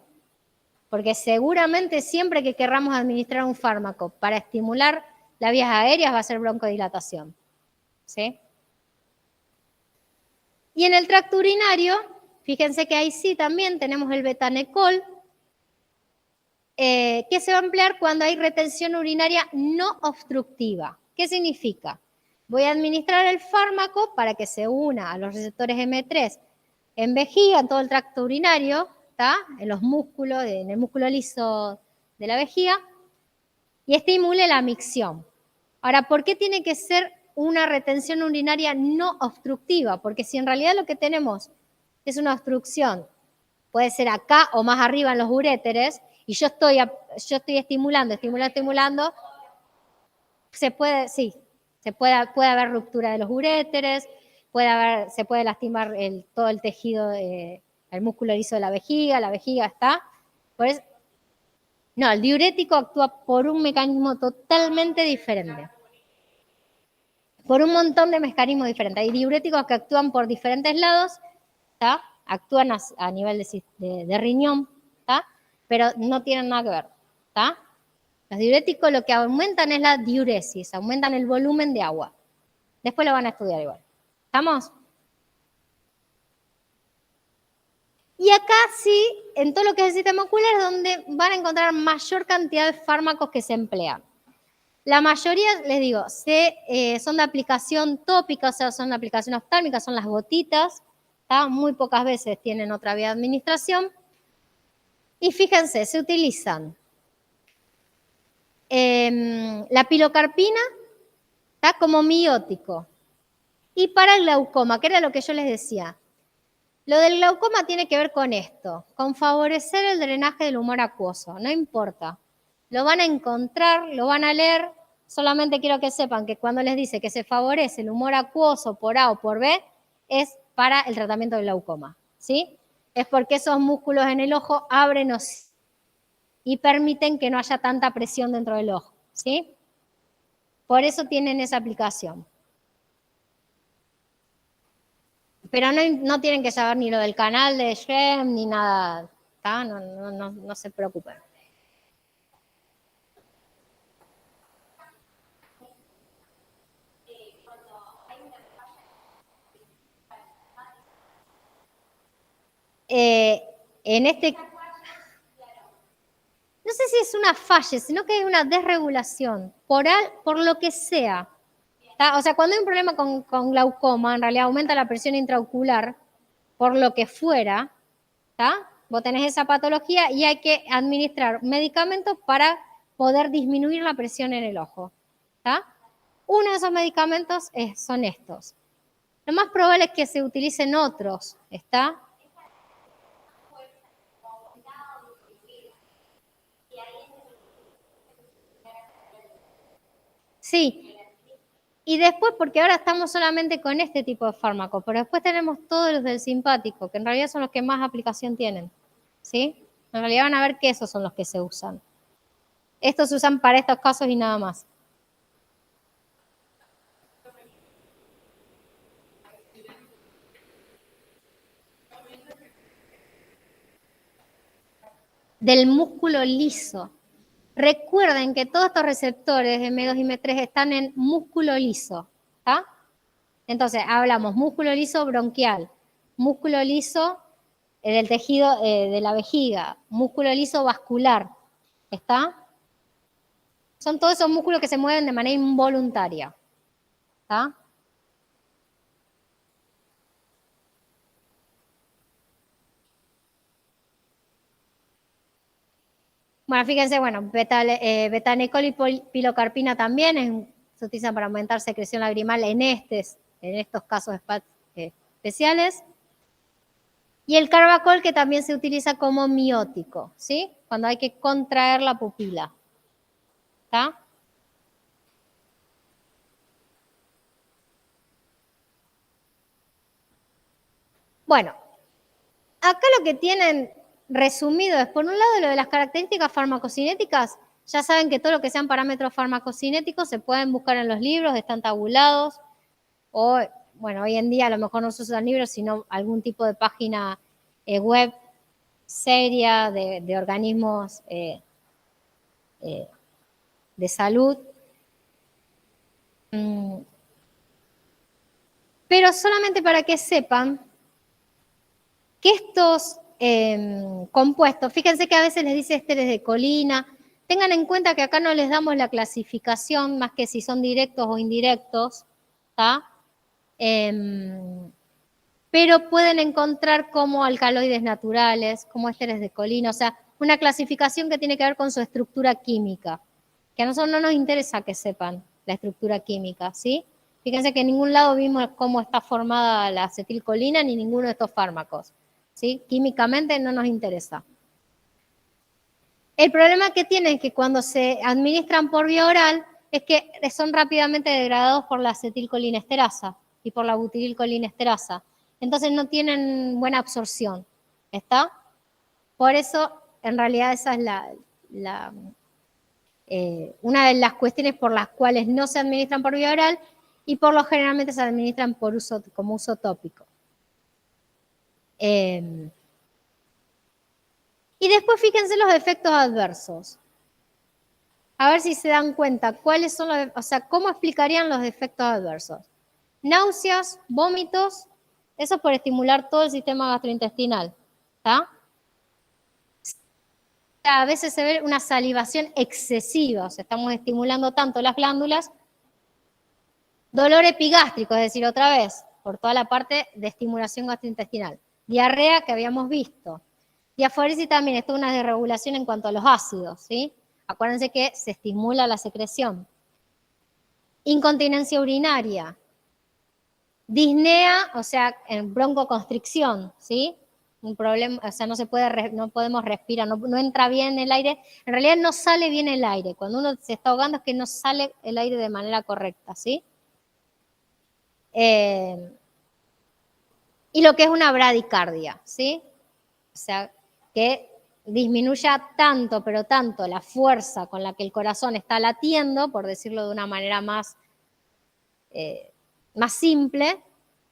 Porque seguramente siempre que querramos administrar un fármaco para estimular las vías aéreas va a ser broncodilatación. ¿Sí? Y en el tracto urinario, fíjense que ahí sí también tenemos el betanecol, que se va a emplear cuando hay retención urinaria no obstructiva. ¿Qué significa? Voy a administrar el fármaco para que se una a los receptores M3 en vejiga, en todo el tracto urinario, ¿está? En los músculos, en el músculo liso de la vejiga, y estimule la micción. Ahora, ¿por qué tiene que ser una retención urinaria no obstructiva? Porque si en realidad lo que tenemos es una obstrucción, puede ser acá o más arriba en los uréteres, y yo estoy estimulando, se puede, sí, puede haber ruptura de los uréteres, se puede lastimar todo el tejido, el músculo liso de la vejiga está. Por eso, no, el diurético actúa por un mecanismo totalmente diferente. Por un montón de mecanismos diferentes. Hay diuréticos que actúan por diferentes lados, ¿tá? Actúan a nivel de riñón, ¿tá? Pero no tienen nada que ver, ¿tá? Los diuréticos lo que aumentan es la diuresis, aumentan el volumen de agua. Después lo van a estudiar igual. ¿Estamos? Y acá sí, en todo lo que es el sistema ocular es donde van a encontrar mayor cantidad de fármacos que se emplean. La mayoría, les digo, son de aplicación tópica, o sea, son de aplicación oftálmica, son las gotitas, ¿tá? Muy pocas veces tienen otra vía de administración. Y fíjense, se utilizan la pilocarpina, ¿tá? Como miótico. Y para el glaucoma, que era lo que yo les decía, lo del glaucoma tiene que ver con esto, con favorecer el drenaje del humor acuoso, no importa. Lo van a encontrar, lo van a leer, solamente quiero que sepan que cuando les dice que se favorece el humor acuoso por A o por B, es para el tratamiento del glaucoma, ¿sí? Es porque esos músculos en el ojo abren y permiten que no haya tanta presión dentro del ojo, ¿sí? Por eso tienen esa aplicación. Pero no tienen que saber ni lo del canal de Schrem ni nada, ¿tá? No se preocupen. En este, no sé si es una falla, sino que hay una desregulación por lo que sea. ¿Tá? O sea, cuando hay un problema con glaucoma, en realidad aumenta la presión intraocular por lo que fuera, ¿tá? Vos tenés esa patología y hay que administrar medicamentos para poder disminuir la presión en el ojo, ¿tá? Uno de esos medicamentos son estos. Lo más probable es que se utilicen otros, ¿está? Sí. Y después, porque ahora estamos solamente con este tipo de fármacos, pero después tenemos todos los del simpático, que en realidad son los que más aplicación tienen, ¿sí? En realidad van a ver que esos son los que se usan. Estos se usan para estos casos y nada más. Del músculo liso. Recuerden que todos estos receptores M2 y M3 están en músculo liso, Entonces, hablamos músculo liso bronquial, músculo liso del tejido de la vejiga, músculo liso vascular, ¿está? Son todos esos músculos que se mueven de manera involuntaria, ¿está? Bueno, fíjense, bueno, betanicol y pilocarpina también se utilizan para aumentar secreción lagrimal en estos casos especiales. Y el carbacol, que también se utiliza como miótico, ¿sí? Cuando hay que contraer la pupila. ¿Está? Bueno, acá lo que tienen resumido es, por un lado, lo de las características farmacocinéticas. Ya saben que todo lo que sean parámetros farmacocinéticos se pueden buscar en los libros, están tabulados. O, bueno, hoy en día a lo mejor no se usan libros, sino algún tipo de página web seria de organismos de salud. Pero solamente para que sepan que estos compuestos, fíjense que a veces les dice ésteres de colina, tengan en cuenta que acá no les damos la clasificación, más que si son directos o indirectos, ¿está? Pero pueden encontrar como alcaloides naturales, como ésteres de colina, o sea, una clasificación que tiene que ver con su estructura química, que a nosotros no nos interesa que sepan la estructura química, ¿sí? Fíjense que en ningún lado vimos cómo está formada la acetilcolina ni ninguno de estos fármacos, ¿sí? Químicamente no nos interesa. El problema que tiene es que cuando se administran por vía oral es que son rápidamente degradados por la acetilcolinesterasa y por la butirilcolinesterasa. Entonces no tienen buena absorción, ¿está? Por eso, en realidad, esa es una de las cuestiones por las cuales no se administran por vía oral y por lo generalmente se administran como uso tópico. Y después fíjense los efectos adversos. A ver si se dan cuenta cuáles son los, o sea, cómo explicarían los efectos adversos. Náuseas, vómitos, eso por estimular todo el sistema gastrointestinal, ¿está? A veces se ve una salivación excesiva, o sea, estamos estimulando tanto las glándulas. Dolor epigástrico, es decir, otra vez, por toda la parte de estimulación gastrointestinal. Diarrea que habíamos visto. Diaforesis también, esto es una desregulación en cuanto a los ácidos, ¿sí? Acuérdense que se estimula la secreción. Incontinencia urinaria. Disnea, o sea, en broncoconstricción, ¿sí? Un problema, o sea, no podemos respirar, no entra bien el aire. En realidad no sale bien el aire. Cuando uno se está ahogando es que no sale el aire de manera correcta, ¿sí? Y lo que es una bradicardia, ¿sí? O sea, que disminuya tanto, pero tanto la fuerza con la que el corazón está latiendo, por decirlo de una manera más simple,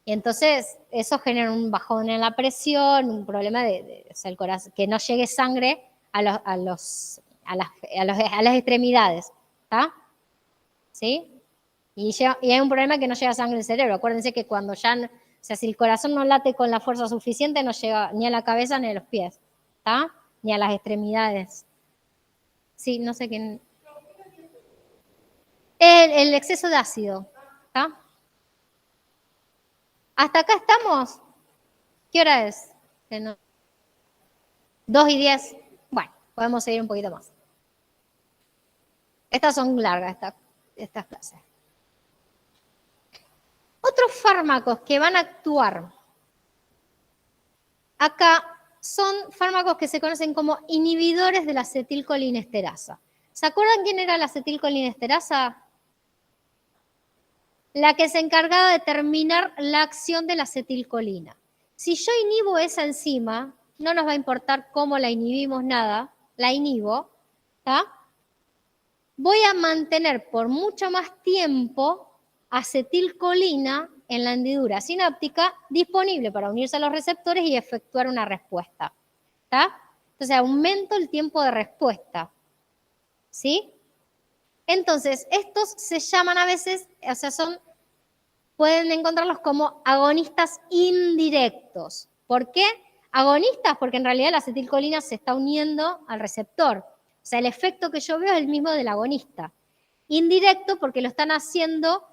y entonces eso genera un bajón en la presión, un problema o sea, el corazón, que no llegue sangre a las extremidades, ¿está? ¿Sí? Y hay un problema que no llega sangre al cerebro. Acuérdense que cuando o sea, si el corazón no late con la fuerza suficiente, no llega ni a la cabeza ni a los pies, ¿está? Ni a las extremidades. Sí, no sé quién. El exceso de ácido, ¿está? ¿Hasta acá estamos? ¿Qué hora es? 2:10. Bueno, podemos seguir un poquito más. Estas son largas, estas clases. Otros fármacos que van a actuar acá son fármacos que se conocen como inhibidores de la acetilcolinesterasa. ¿Se acuerdan quién era la acetilcolinesterasa? La que se encargaba de terminar la acción de la acetilcolina. Si yo inhibo esa enzima, no nos va a importar cómo la inhibimos, nada, la inhibo, ¿está? Voy a mantener por mucho más tiempo acetilcolina en la hendidura sináptica disponible para unirse a los receptores y efectuar una respuesta. ¿Está? Entonces aumento el tiempo de respuesta. ¿Sí? Entonces, estos se llaman a veces, o sea, pueden encontrarlos como agonistas indirectos. ¿Por qué? Agonistas porque en realidad la acetilcolina se está uniendo al receptor. O sea, el efecto que yo veo es el mismo del agonista. Indirecto porque lo están haciendo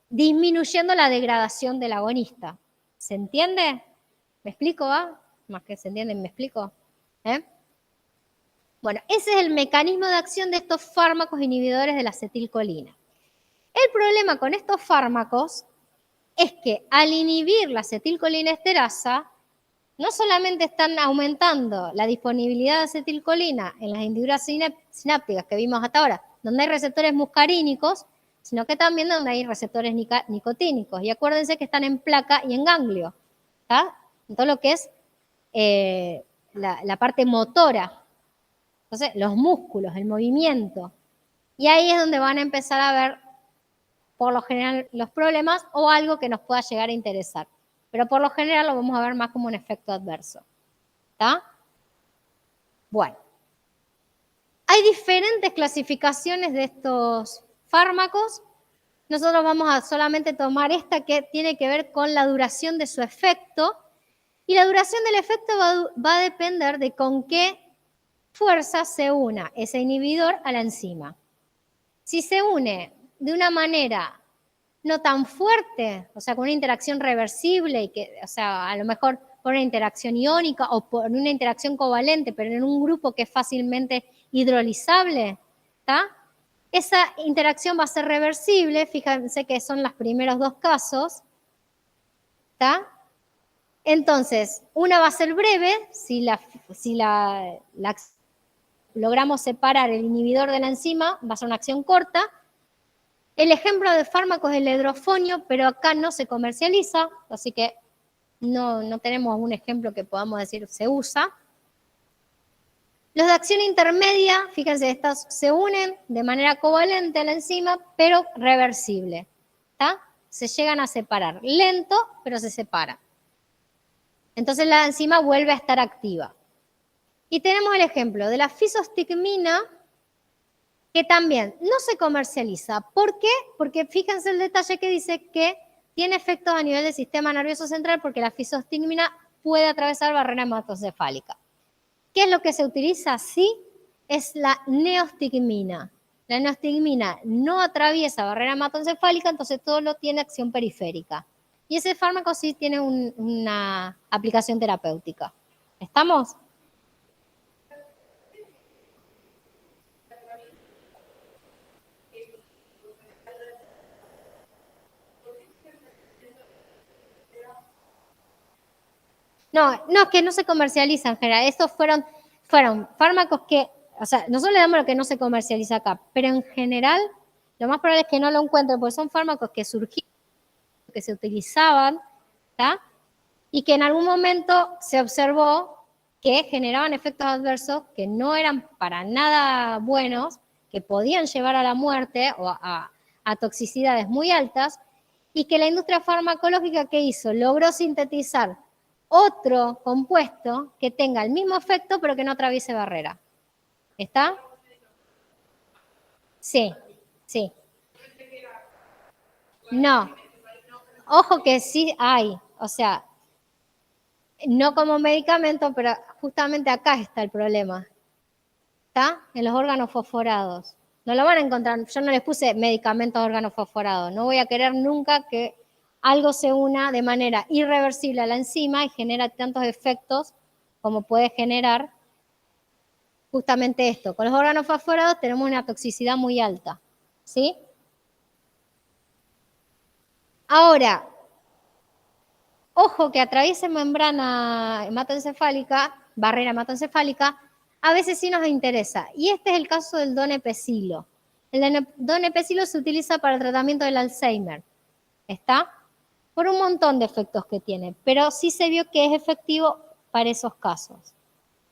disminuyendo la degradación del agonista. ¿Se entiende? ¿Me explico, va? Más que se entiende, ¿me explico? Bueno, ese es el mecanismo de acción de estos fármacos inhibidores de la acetilcolina. El problema con estos fármacos es que al inhibir la acetilcolinesterasa, no solamente están aumentando la disponibilidad de acetilcolina en las hendiduras sinápticas que vimos hasta ahora, donde hay receptores muscarínicos, sino que también donde hay receptores nicotínicos. Y acuérdense que están en placa y en ganglio, ¿está? En todo lo que es la parte motora. Entonces, los músculos, el movimiento. Y ahí es donde van a empezar a ver, por lo general, los problemas o algo que nos pueda llegar a interesar. Pero por lo general lo vamos a ver más como un efecto adverso. ¿Está? Bueno. Hay diferentes clasificaciones de estos fármacos. Nosotros vamos a solamente tomar esta que tiene que ver con la duración de su efecto. Y la duración del efecto va a depender de con qué fuerza se una ese inhibidor a la enzima. Si se une de una manera no tan fuerte, o sea, con una interacción reversible, y que, o sea, a lo mejor por una interacción iónica o por una interacción covalente, pero en un grupo que es fácilmente hidrolizable, ¿está? Esa interacción va a ser reversible, fíjense que son los primeros dos casos, ¿está? Entonces, una va a ser breve, si logramos separar el inhibidor de la enzima, va a ser una acción corta. El ejemplo de fármaco es el hidrofonio, pero acá no se comercializa, así que no tenemos un ejemplo que podamos decir se usa. Los de acción intermedia, fíjense, estos se unen de manera covalente a la enzima, pero reversible. ¿Está? Se llegan a separar. Lento, pero se separa. Entonces la enzima vuelve a estar activa. Y tenemos el ejemplo de la fisostigmina, que también no se comercializa. ¿Por qué? Porque fíjense el detalle que dice que tiene efectos a nivel del sistema nervioso central porque la fisostigmina puede atravesar barrera hematocefálica. ¿Qué es lo que se utiliza? Sí, es la neostigmina. La neostigmina no atraviesa barrera hematoencefálica, entonces todo lo tiene acción periférica. Y ese fármaco sí tiene una aplicación terapéutica. ¿Estamos? No, es que no se comercializa en general. Estos fueron fármacos que, o sea, nosotros le damos lo que no se comercializa acá, pero en general lo más probable es que no lo encuentren porque son fármacos que surgieron, que se utilizaban, ¿tá? Y que en algún momento se observó que generaban efectos adversos que no eran para nada buenos, que podían llevar a la muerte o a toxicidades muy altas, y que la industria farmacológica, ¿qué hizo? Logró sintetizar otro compuesto que tenga el mismo efecto pero que no atraviese barrera. ¿Está? Sí, sí. No. Ojo que sí hay, o sea, no como medicamento, pero justamente acá está el problema. ¿Está? En los órganos fosforados. No lo van a encontrar, yo no les puse medicamentos de órganos fosforados. No voy a querer nunca que algo se una de manera irreversible a la enzima y genera tantos efectos como puede generar justamente esto. Con los órganos fosforados tenemos una toxicidad muy alta. ¿Sí? Ahora, ojo que atraviese membrana hematoencefálica, barrera hematoencefálica, a veces sí nos interesa. Y este es el caso del donepezilo. El donepezilo se utiliza para el tratamiento del Alzheimer. ¿Está? Por un montón de efectos que tiene, pero sí se vio que es efectivo para esos casos.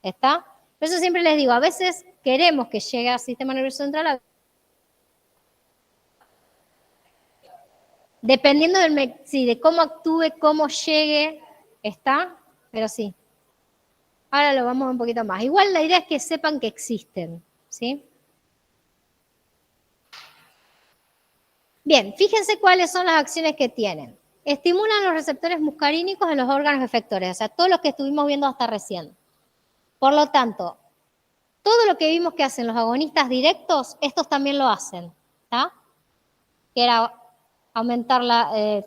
¿Está? Por eso siempre les digo, a veces queremos que llegue al sistema nervioso central, dependiendo de cómo actúe, cómo llegue, ¿está? Pero sí. Ahora lo vamos a ver un poquito más. Igual la idea es que sepan que existen, ¿sí? Bien, fíjense cuáles son las acciones que tienen. estimulan los receptores muscarínicos en los órganos efectores, o sea, todos los que estuvimos viendo hasta recién. Por lo tanto, todo lo que vimos que hacen los agonistas directos, estos también lo hacen, ¿está? Que era aumentar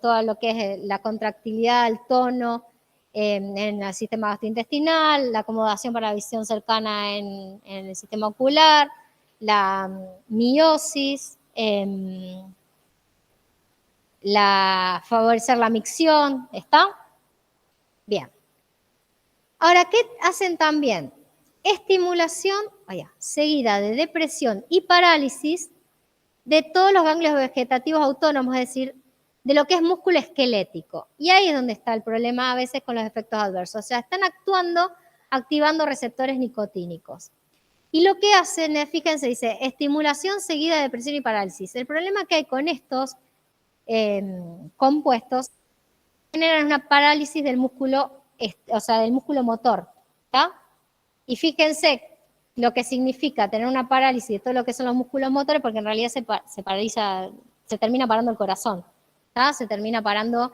todo lo que es la contractilidad, el tono en el sistema gastrointestinal, la acomodación para la visión cercana en el sistema ocular, la miosis, favorecer la micción, ¿está? Bien. Ahora, ¿qué hacen también? Estimulación seguida de depresión y parálisis de todos los ganglios vegetativos autónomos, es decir, de lo que es músculo esquelético. Y ahí es donde está el problema a veces con los efectos adversos. O sea, están activando receptores nicotínicos. Y lo que hacen, fíjense, dice, estimulación seguida de depresión y parálisis. El problema que hay con estos compuestos generan una parálisis del músculo, o sea, del músculo motor, ¿está? Y fíjense lo que significa tener una parálisis de todo lo que son los músculos motores, porque en realidad se paraliza, se termina parando el corazón, ¿está? Se termina parando,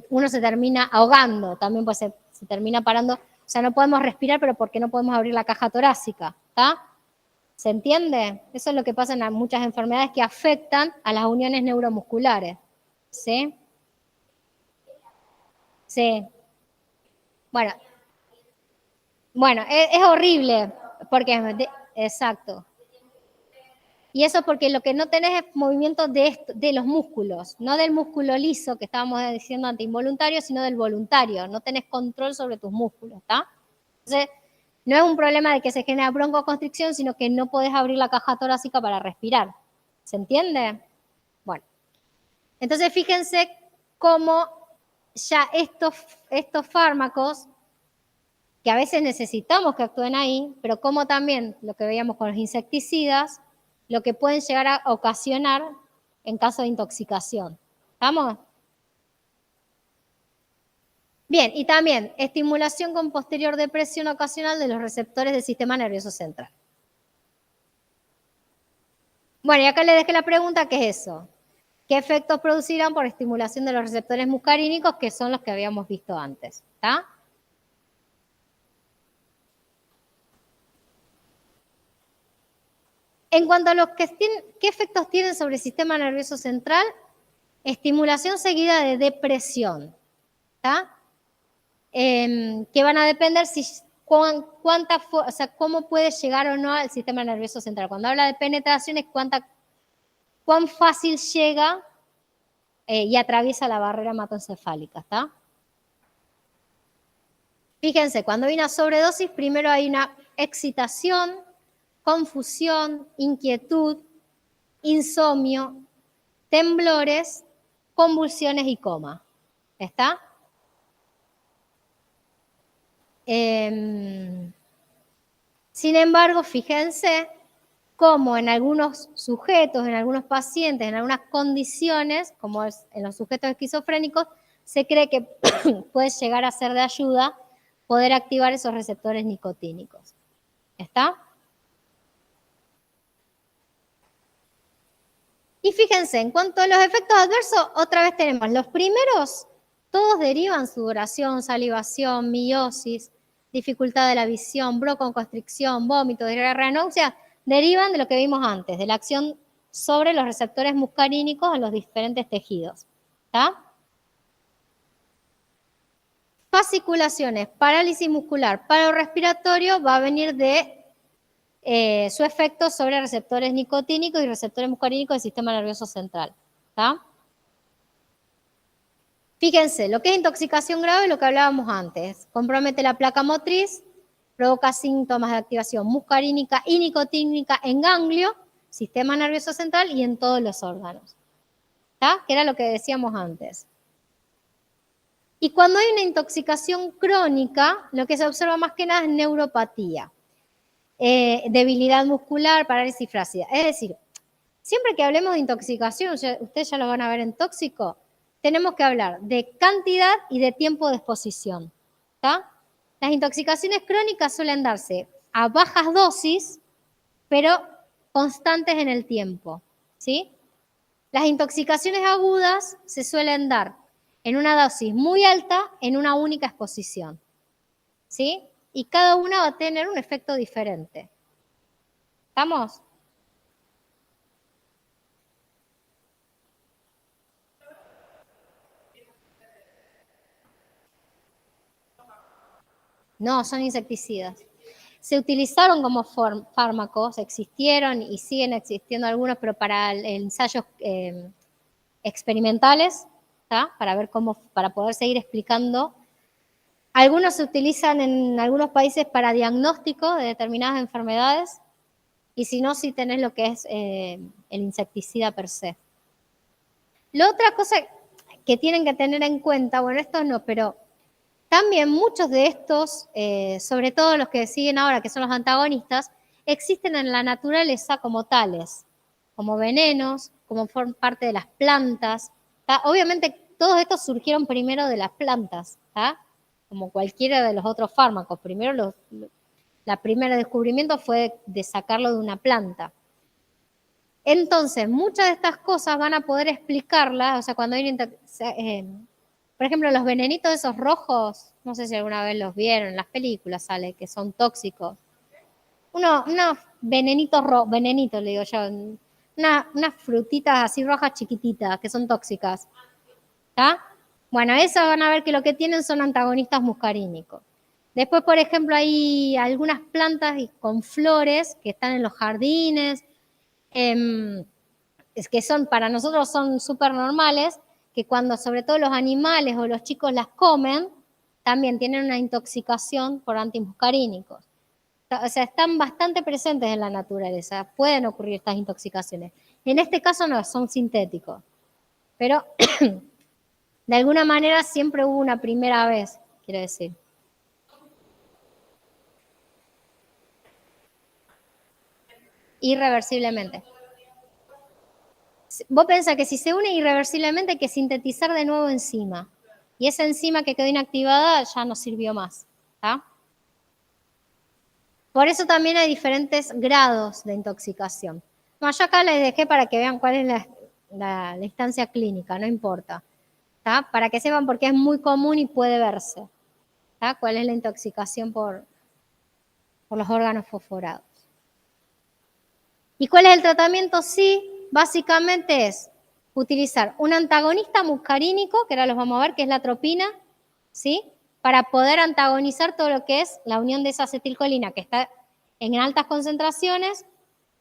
uno se termina ahogando, también pues se termina parando, o sea, no podemos respirar, pero porque no podemos abrir la caja torácica, ¿está? ¿Se entiende? Eso es lo que pasa en muchas enfermedades que afectan a las uniones neuromusculares, ¿sí? Sí. Bueno, es horrible, porque exacto. Y eso porque lo que no tenés es movimiento de los músculos, no del músculo liso que estábamos diciendo antes involuntario, sino del voluntario. No tenés control sobre tus músculos, ¿está? Entonces, no es un problema de que se genera broncoconstricción, sino que no podés abrir la caja torácica para respirar. ¿Se entiende? Bueno. Entonces, fíjense cómo ya estos fármacos, que a veces necesitamos que actúen ahí, pero como también lo que veíamos con los insecticidas, lo que pueden llegar a ocasionar en caso de intoxicación. ¿Estamos? Bien, y también estimulación con posterior depresión ocasional de los receptores del sistema nervioso central. Bueno, y acá le dejé la pregunta, ¿qué es eso? ¿Qué efectos producirán por estimulación de los receptores muscarínicos, que son los que habíamos visto antes? ¿Está? En cuanto a los qué efectos tienen sobre el sistema nervioso central, estimulación seguida de depresión, ¿está? Que van a depender o sea, cómo puede llegar o no al sistema nervioso central. Cuando habla de penetración es cuán fácil llega y atraviesa la barrera hematoencefálica, ¿está? Fíjense, cuando hay una sobredosis, primero hay una excitación, confusión, inquietud, insomnio, temblores, convulsiones y coma. ¿Está? Sin embargo, fíjense cómo en algunos sujetos, en algunos pacientes, en algunas condiciones, como es en los sujetos esquizofrénicos, se cree que puede llegar a ser de ayuda poder activar esos receptores nicotínicos. ¿Está? Y fíjense, en cuanto a los efectos adversos, otra vez tenemos los primeros, todos derivan sudoración, salivación, miosis, dificultad de la visión, broncoconstricción, vómito, diarrea, náusea, derivan de lo que vimos antes, de la acción sobre los receptores muscarínicos en los diferentes tejidos. ¿Está? Fasciculaciones, parálisis muscular, paro respiratorio, va a venir de su efecto sobre receptores nicotínicos y receptores muscarínicos del sistema nervioso central. ¿Está? Fíjense, lo que es intoxicación grave, lo que hablábamos antes, compromete la placa motriz, provoca síntomas de activación muscarínica y nicotínica en ganglio, sistema nervioso central y en todos los órganos. ¿Está? Que era lo que decíamos antes. Y cuando hay una intoxicación crónica, lo que se observa más que nada es neuropatía, debilidad muscular, parálisis flácida. Es decir, siempre que hablemos de intoxicación, ustedes ya lo van a ver en tóxico, tenemos que hablar de cantidad y de tiempo de exposición. ¿Está? Las intoxicaciones crónicas suelen darse a bajas dosis, pero constantes en el tiempo. ¿Sí? Las intoxicaciones agudas se suelen dar en una dosis muy alta en una única exposición, ¿sí? Y cada una va a tener un efecto diferente. ¿Estamos? No, son insecticidas. Se utilizaron como fármacos, existieron y siguen existiendo algunos, pero para ensayos experimentales, ¿tá? Para ver cómo, para poder seguir explicando. Algunos se utilizan en algunos países para diagnóstico de determinadas enfermedades, y si no, si tenés lo que es el insecticida per se. La otra cosa que tienen que tener en cuenta, bueno, esto no, pero también muchos de estos, sobre todo los que siguen ahora, que son los antagonistas, existen en la naturaleza como tales, como venenos, como forman parte de las plantas. ¿Tá? Obviamente todos estos surgieron primero de las plantas, ¿tá? Como cualquiera de los otros fármacos. Primero la primera descubrimiento fue de sacarlo de una planta. Entonces, muchas de estas cosas van a poder explicarlas, o sea, cuando hay por ejemplo, los venenitos esos rojos, no sé si alguna vez los vieron, en las películas sale que son tóxicos. Unos venenitos rojos, venenitos le digo yo, unas frutitas así rojas chiquititas que son tóxicas. ¿Está? Bueno, esas van a ver que lo que tienen son antagonistas muscarínicos. Después, por ejemplo, hay algunas plantas con flores que están en los jardines, que son, para nosotros son súper normales, que cuando sobre todo los animales o los chicos las comen, también tienen una intoxicación por antimuscarínicos. O sea, están bastante presentes en la naturaleza, pueden ocurrir estas intoxicaciones. En este caso no, son sintéticos, pero de alguna manera siempre hubo una primera vez, quiero decir. Irreversiblemente. Vos pensás que si se une irreversiblemente hay que sintetizar de nuevo enzima. Y esa enzima que quedó inactivada ya no sirvió más. ¿Tá? Por eso también hay diferentes grados de intoxicación. Bueno, yo acá les dejé para que vean cuál es la instancia clínica, no importa. ¿Tá? Para que sepan porque es muy común y puede verse. ¿Tá? ¿Cuál es la intoxicación por los órganos fosforados? ¿Y cuál es el tratamiento? Sí, básicamente es utilizar un antagonista muscarínico, que ahora los vamos a ver, que es la atropina, ¿sí? Para poder antagonizar todo lo que es la unión de esa acetilcolina, que está en altas concentraciones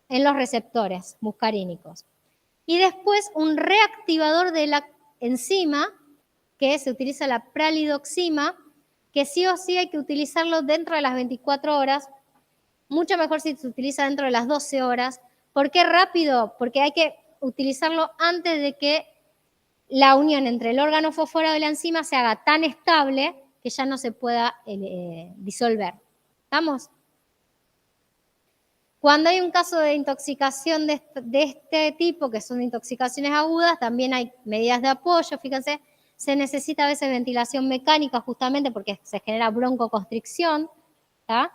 en los receptores muscarínicos. Y después un reactivador de la enzima, que se utiliza la pralidoxima, que sí o sí hay que utilizarlo dentro de las 24 horas, mucho mejor si se utiliza dentro de las 12 horas. ¿Por qué rápido? Porque hay que utilizarlo antes de que la unión entre el órgano fosforado y la enzima se haga tan estable que ya no se pueda disolver. ¿Estamos? Cuando hay un caso de intoxicación de este tipo, que son intoxicaciones agudas, también hay medidas de apoyo, fíjense, se necesita a veces ventilación mecánica justamente porque se genera broncoconstricción, ¿tá?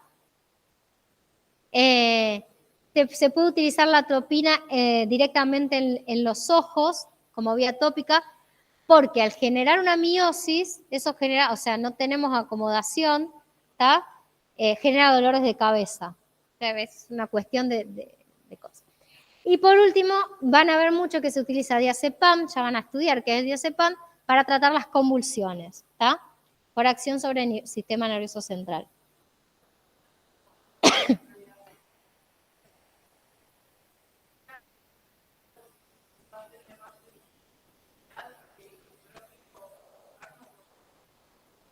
Se puede utilizar la atropina directamente en los ojos como vía tópica, porque al generar una miosis, eso genera, o sea, no tenemos acomodación, ¿tá? Genera dolores de cabeza. O sea, es una cuestión de cosas. Y por último, van a ver mucho que se utiliza diazepam, ya van a estudiar qué es diazepam, para tratar las convulsiones, ¿tá? Por acción sobre el sistema nervioso central.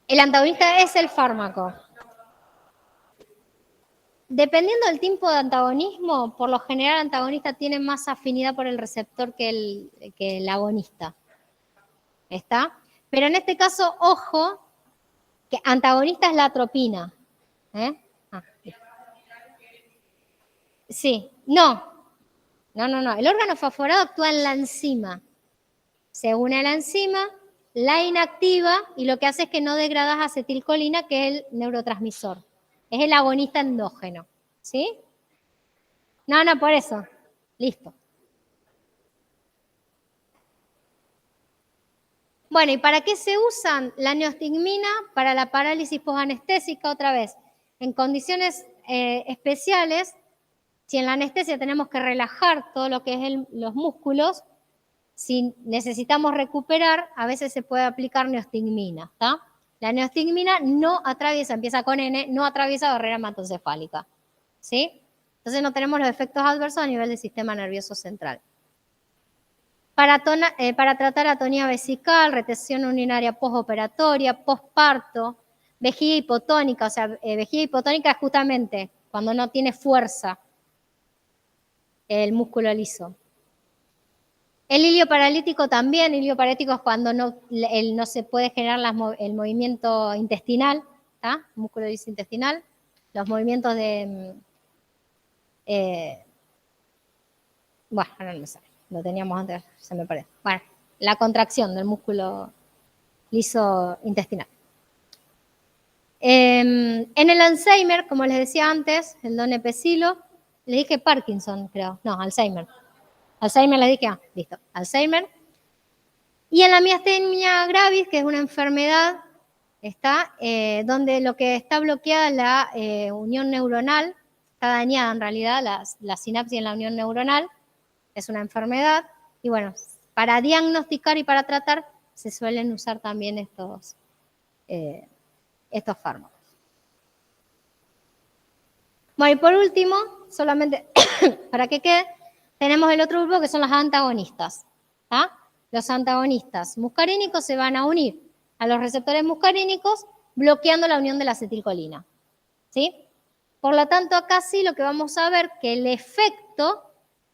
El antagonista es el fármaco. Dependiendo del tipo de antagonismo, por lo general el antagonista tiene más afinidad por el receptor que el agonista. ¿Está? Pero en este caso, ojo, que antagonista es la atropina. Sí, no. El órgano fosforado actúa en la enzima. Se une a la enzima, la inactiva y lo que hace es que no degradas acetilcolina, que es el neurotransmisor. Es el agonista endógeno. ¿Sí? No, por eso. Listo. Bueno, ¿y para qué se usan la neostigmina? Para la parálisis posanestésica, otra vez. En condiciones especiales, si en la anestesia tenemos que relajar todo lo que es los músculos, si necesitamos recuperar, a veces se puede aplicar neostigmina, ¿está? La neostigmina no atraviesa, empieza con N, no atraviesa barrera hematocefálica, ¿sí? Entonces no tenemos los efectos adversos a nivel del sistema nervioso central. Para tratar atonía vesical, retención urinaria postoperatoria, posparto, vejiga hipotónica, o sea, vejiga hipotónica es justamente cuando no tiene fuerza el músculo liso. El hilio paralítico también, el hilio paralítico es cuando no se puede generar el movimiento intestinal, ¿tá? Músculo liso intestinal, los movimientos de... bueno, ahora no me sale, lo teníamos antes, se me parece. Bueno, la contracción del músculo liso intestinal. En el Alzheimer, como les decía antes, el don Epesilo, le dije Parkinson, creo, no, Alzheimer. Alzheimer le dije, listo, Alzheimer. Y en la miastenia gravis, que es una enfermedad, está donde lo que está bloqueada la unión neuronal, está dañada en realidad la sinapsis en la unión neuronal, es una enfermedad. Y bueno, para diagnosticar y para tratar se suelen usar también estos fármacos. Bueno, y por último, solamente para que quede, tenemos el otro grupo que son los antagonistas. ¿Ah? Los antagonistas muscarínicos se van a unir a los receptores muscarínicos bloqueando la unión de la acetilcolina. ¿Sí? Por lo tanto, acá sí lo que vamos a ver que el efecto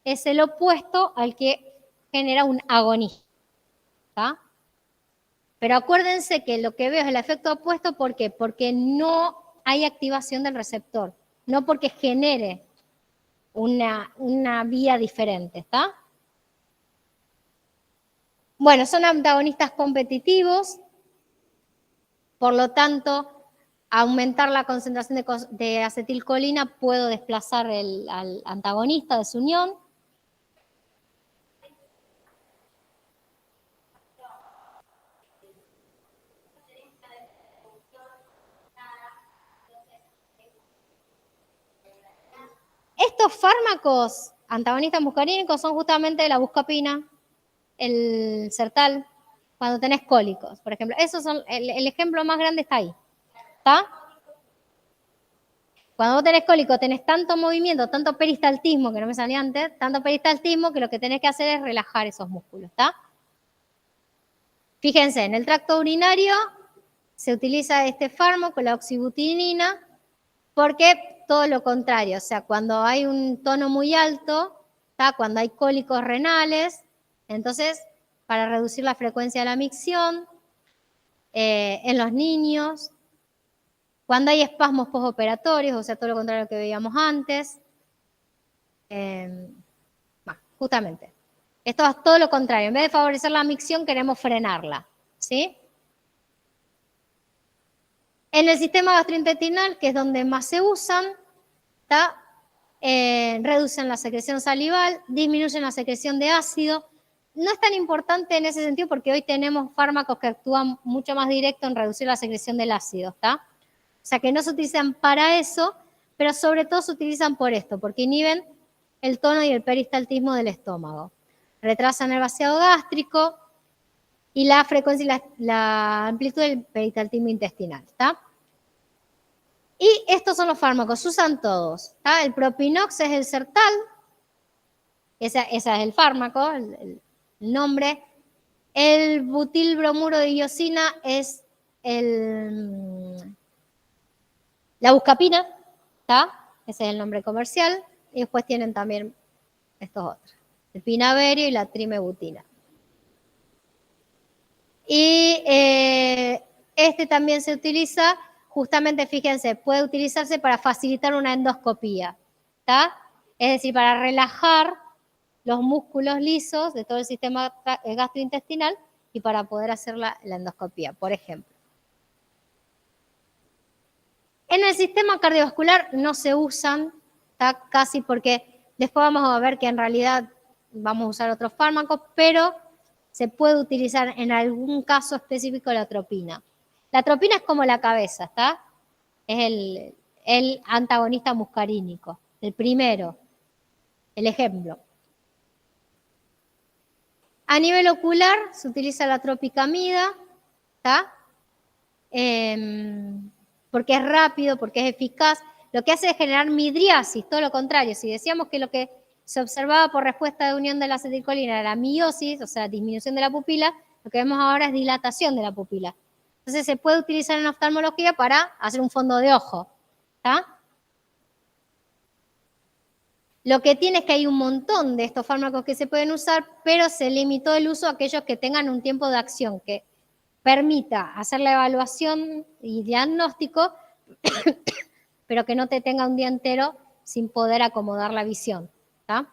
es el opuesto al que genera un agonista. ¿Tá? Pero acuérdense que lo que veo es el efecto opuesto, ¿por qué? Porque no hay activación del receptor, no porque genere una vía diferente, ¿está? Bueno, son antagonistas competitivos, por lo tanto, aumentar la concentración de acetilcolina puedo desplazar al antagonista de su unión. Estos fármacos antagonistas muscarínicos son justamente la buscapina, el Sertal, cuando tenés cólicos, por ejemplo. Esos son, el ejemplo más grande está ahí. ¿Está? Cuando vos tenés cólico, tenés tanto movimiento, tanto peristaltismo, que no me salía antes, tanto peristaltismo que lo que tenés que hacer es relajar esos músculos, ¿está? Fíjense, en el tracto urinario se utiliza este fármaco, la oxibutinina, porque todo lo contrario, o sea, cuando hay un tono muy alto, ¿tá? Cuando hay cólicos renales, entonces, para reducir la frecuencia de la micción, en los niños, cuando hay espasmos postoperatorios, o sea, todo lo contrario a lo que veíamos antes, justamente. Esto es todo lo contrario. En vez de favorecer la micción, queremos frenarla, ¿sí? En el sistema gastrointestinal, que es donde más se usan, reducen la secreción salival, disminuyen la secreción de ácido. No es tan importante en ese sentido porque hoy tenemos fármacos que actúan mucho más directo en reducir la secreción del ácido, ¿está? O sea que no se utilizan para eso, pero sobre todo se utilizan por esto, porque inhiben el tono y el peristaltismo del estómago. Retrasan el vaciado gástrico y la frecuencia y la amplitud del peristaltismo intestinal, ¿está? Y estos son los fármacos, se usan todos, ¿está? El Propinox es el Sertal, ese es el fármaco, el nombre. El butilbromuro de iosina es la buscapina, ¿está? Ese es el nombre comercial. Y después tienen también estos otros, el pinaverio y la trimebutina. Y este también se utiliza, justamente, fíjense, puede utilizarse para facilitar una endoscopía, ¿está? Es decir, para relajar los músculos lisos de todo el sistema gastrointestinal y para poder hacer la endoscopía, por ejemplo. En el sistema cardiovascular no se usan, ¿está? Casi porque después vamos a ver que en realidad vamos a usar otros fármacos, pero se puede utilizar en algún caso específico la atropina. La atropina es como la cabeza, ¿está? Es el antagonista muscarínico, el primero, el ejemplo. A nivel ocular se utiliza la tropicamida, ¿está? Porque es rápido, porque es eficaz. Lo que hace es generar midriasis, todo lo contrario. Si decíamos que lo que se observaba por respuesta de unión de la acetilcolina era miosis, o sea, disminución de la pupila, lo que vemos ahora es dilatación de la pupila. Entonces se puede utilizar en oftalmología para hacer un fondo de ojo, ¿está? Lo que tiene es que hay un montón de estos fármacos que se pueden usar, pero se limitó el uso a aquellos que tengan un tiempo de acción que permita hacer la evaluación y diagnóstico, pero que no te tenga un día entero sin poder acomodar la visión, ¿tá?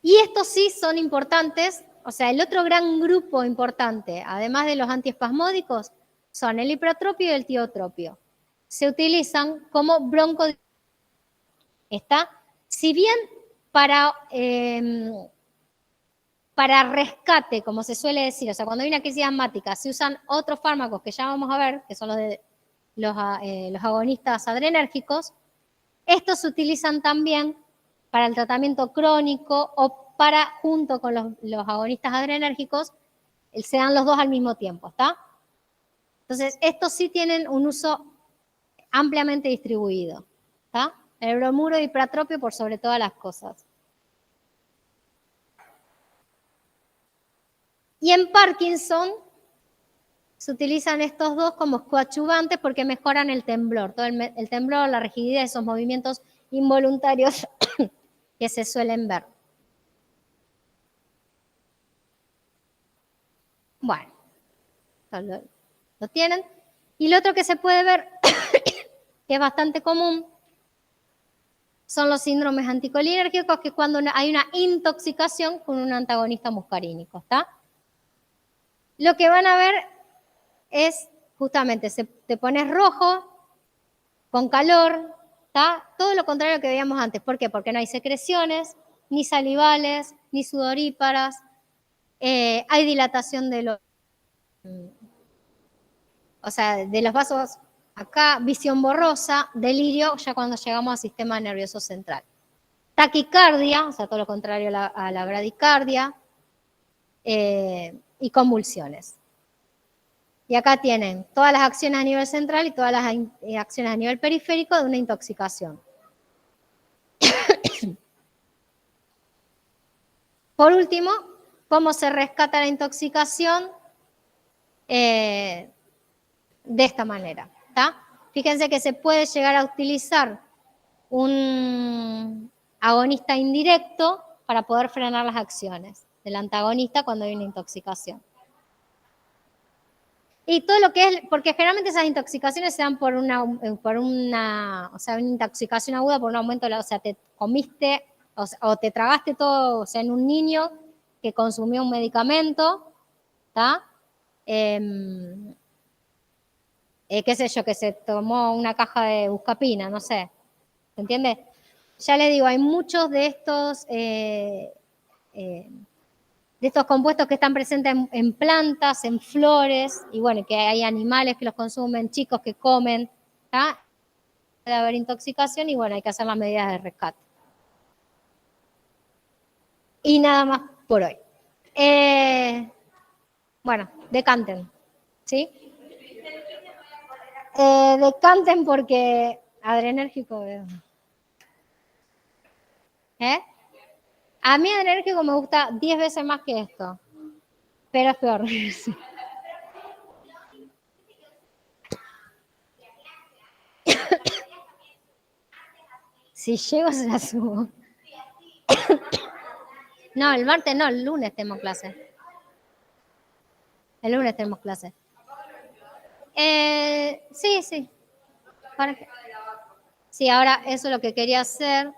Y estos sí son importantes, o sea, el otro gran grupo importante, además de los antiespasmódicos, son el hipertropio y el tiotropio. Se utilizan como broncodilatadores. ¿Está? Si bien para rescate, como se suele decir, o sea, cuando hay una crisis asmática, se usan otros fármacos que ya vamos a ver, que son los agonistas adrenérgicos, estos se utilizan también para el tratamiento crónico o para, junto con los agonistas adrenérgicos, se dan los dos al mismo tiempo, ¿está? Entonces, estos sí tienen un uso ampliamente distribuido, ¿está? El bromuro hipertropio por sobre todas las cosas. Y en Parkinson se utilizan estos dos como coadyuvantes porque mejoran el temblor, todo el temblor, la rigidez, esos movimientos involuntarios que se suelen ver. Bueno, lo tienen. Y lo otro que se puede ver, que es bastante común, son los síndromes anticolinérgicos, que es cuando hay una intoxicación con un antagonista muscarínico, ¿está? Lo que van a ver es justamente, te pones rojo, con calor, ¿está? Todo lo contrario a lo que veíamos antes. ¿Por qué? Porque no hay secreciones, ni salivales, ni sudoríparas, hay dilatación de los vasos acá, visión borrosa, delirio, ya cuando llegamos al sistema nervioso central. Taquicardia, o sea, todo lo contrario a la bradicardia, y convulsiones. Y acá tienen todas las acciones a nivel central y todas las acciones a nivel periférico de una intoxicación. Por último, ¿cómo se rescata la intoxicación? De esta manera, ¿está? Fíjense que se puede llegar a utilizar un agonista indirecto para poder frenar las acciones del antagonista cuando hay una intoxicación. Y todo lo que es, porque generalmente esas intoxicaciones se dan por una intoxicación aguda por un aumento, o sea, te comiste o te tragaste todo, o sea, en un niño que consumió un medicamento, ¿está? Qué sé yo, que se tomó una caja de buscapina, no sé, ¿se entiende? Ya les digo, hay muchos de estos compuestos que están presentes en plantas, en flores, y bueno, que hay animales que los consumen, chicos que comen, ¿tá? Puede haber intoxicación y bueno, hay que hacer las medidas de rescate. Y nada más por hoy. Bueno, decanten, ¿sí? Decanten porque adrenérgico. A mí adrenérgico me gusta 10 veces más que esto, pero es peor. Si llego se la subo. No, el martes no, el lunes tenemos clase. El lunes tenemos clase. Sí. Sí, ahora eso es lo que quería hacer.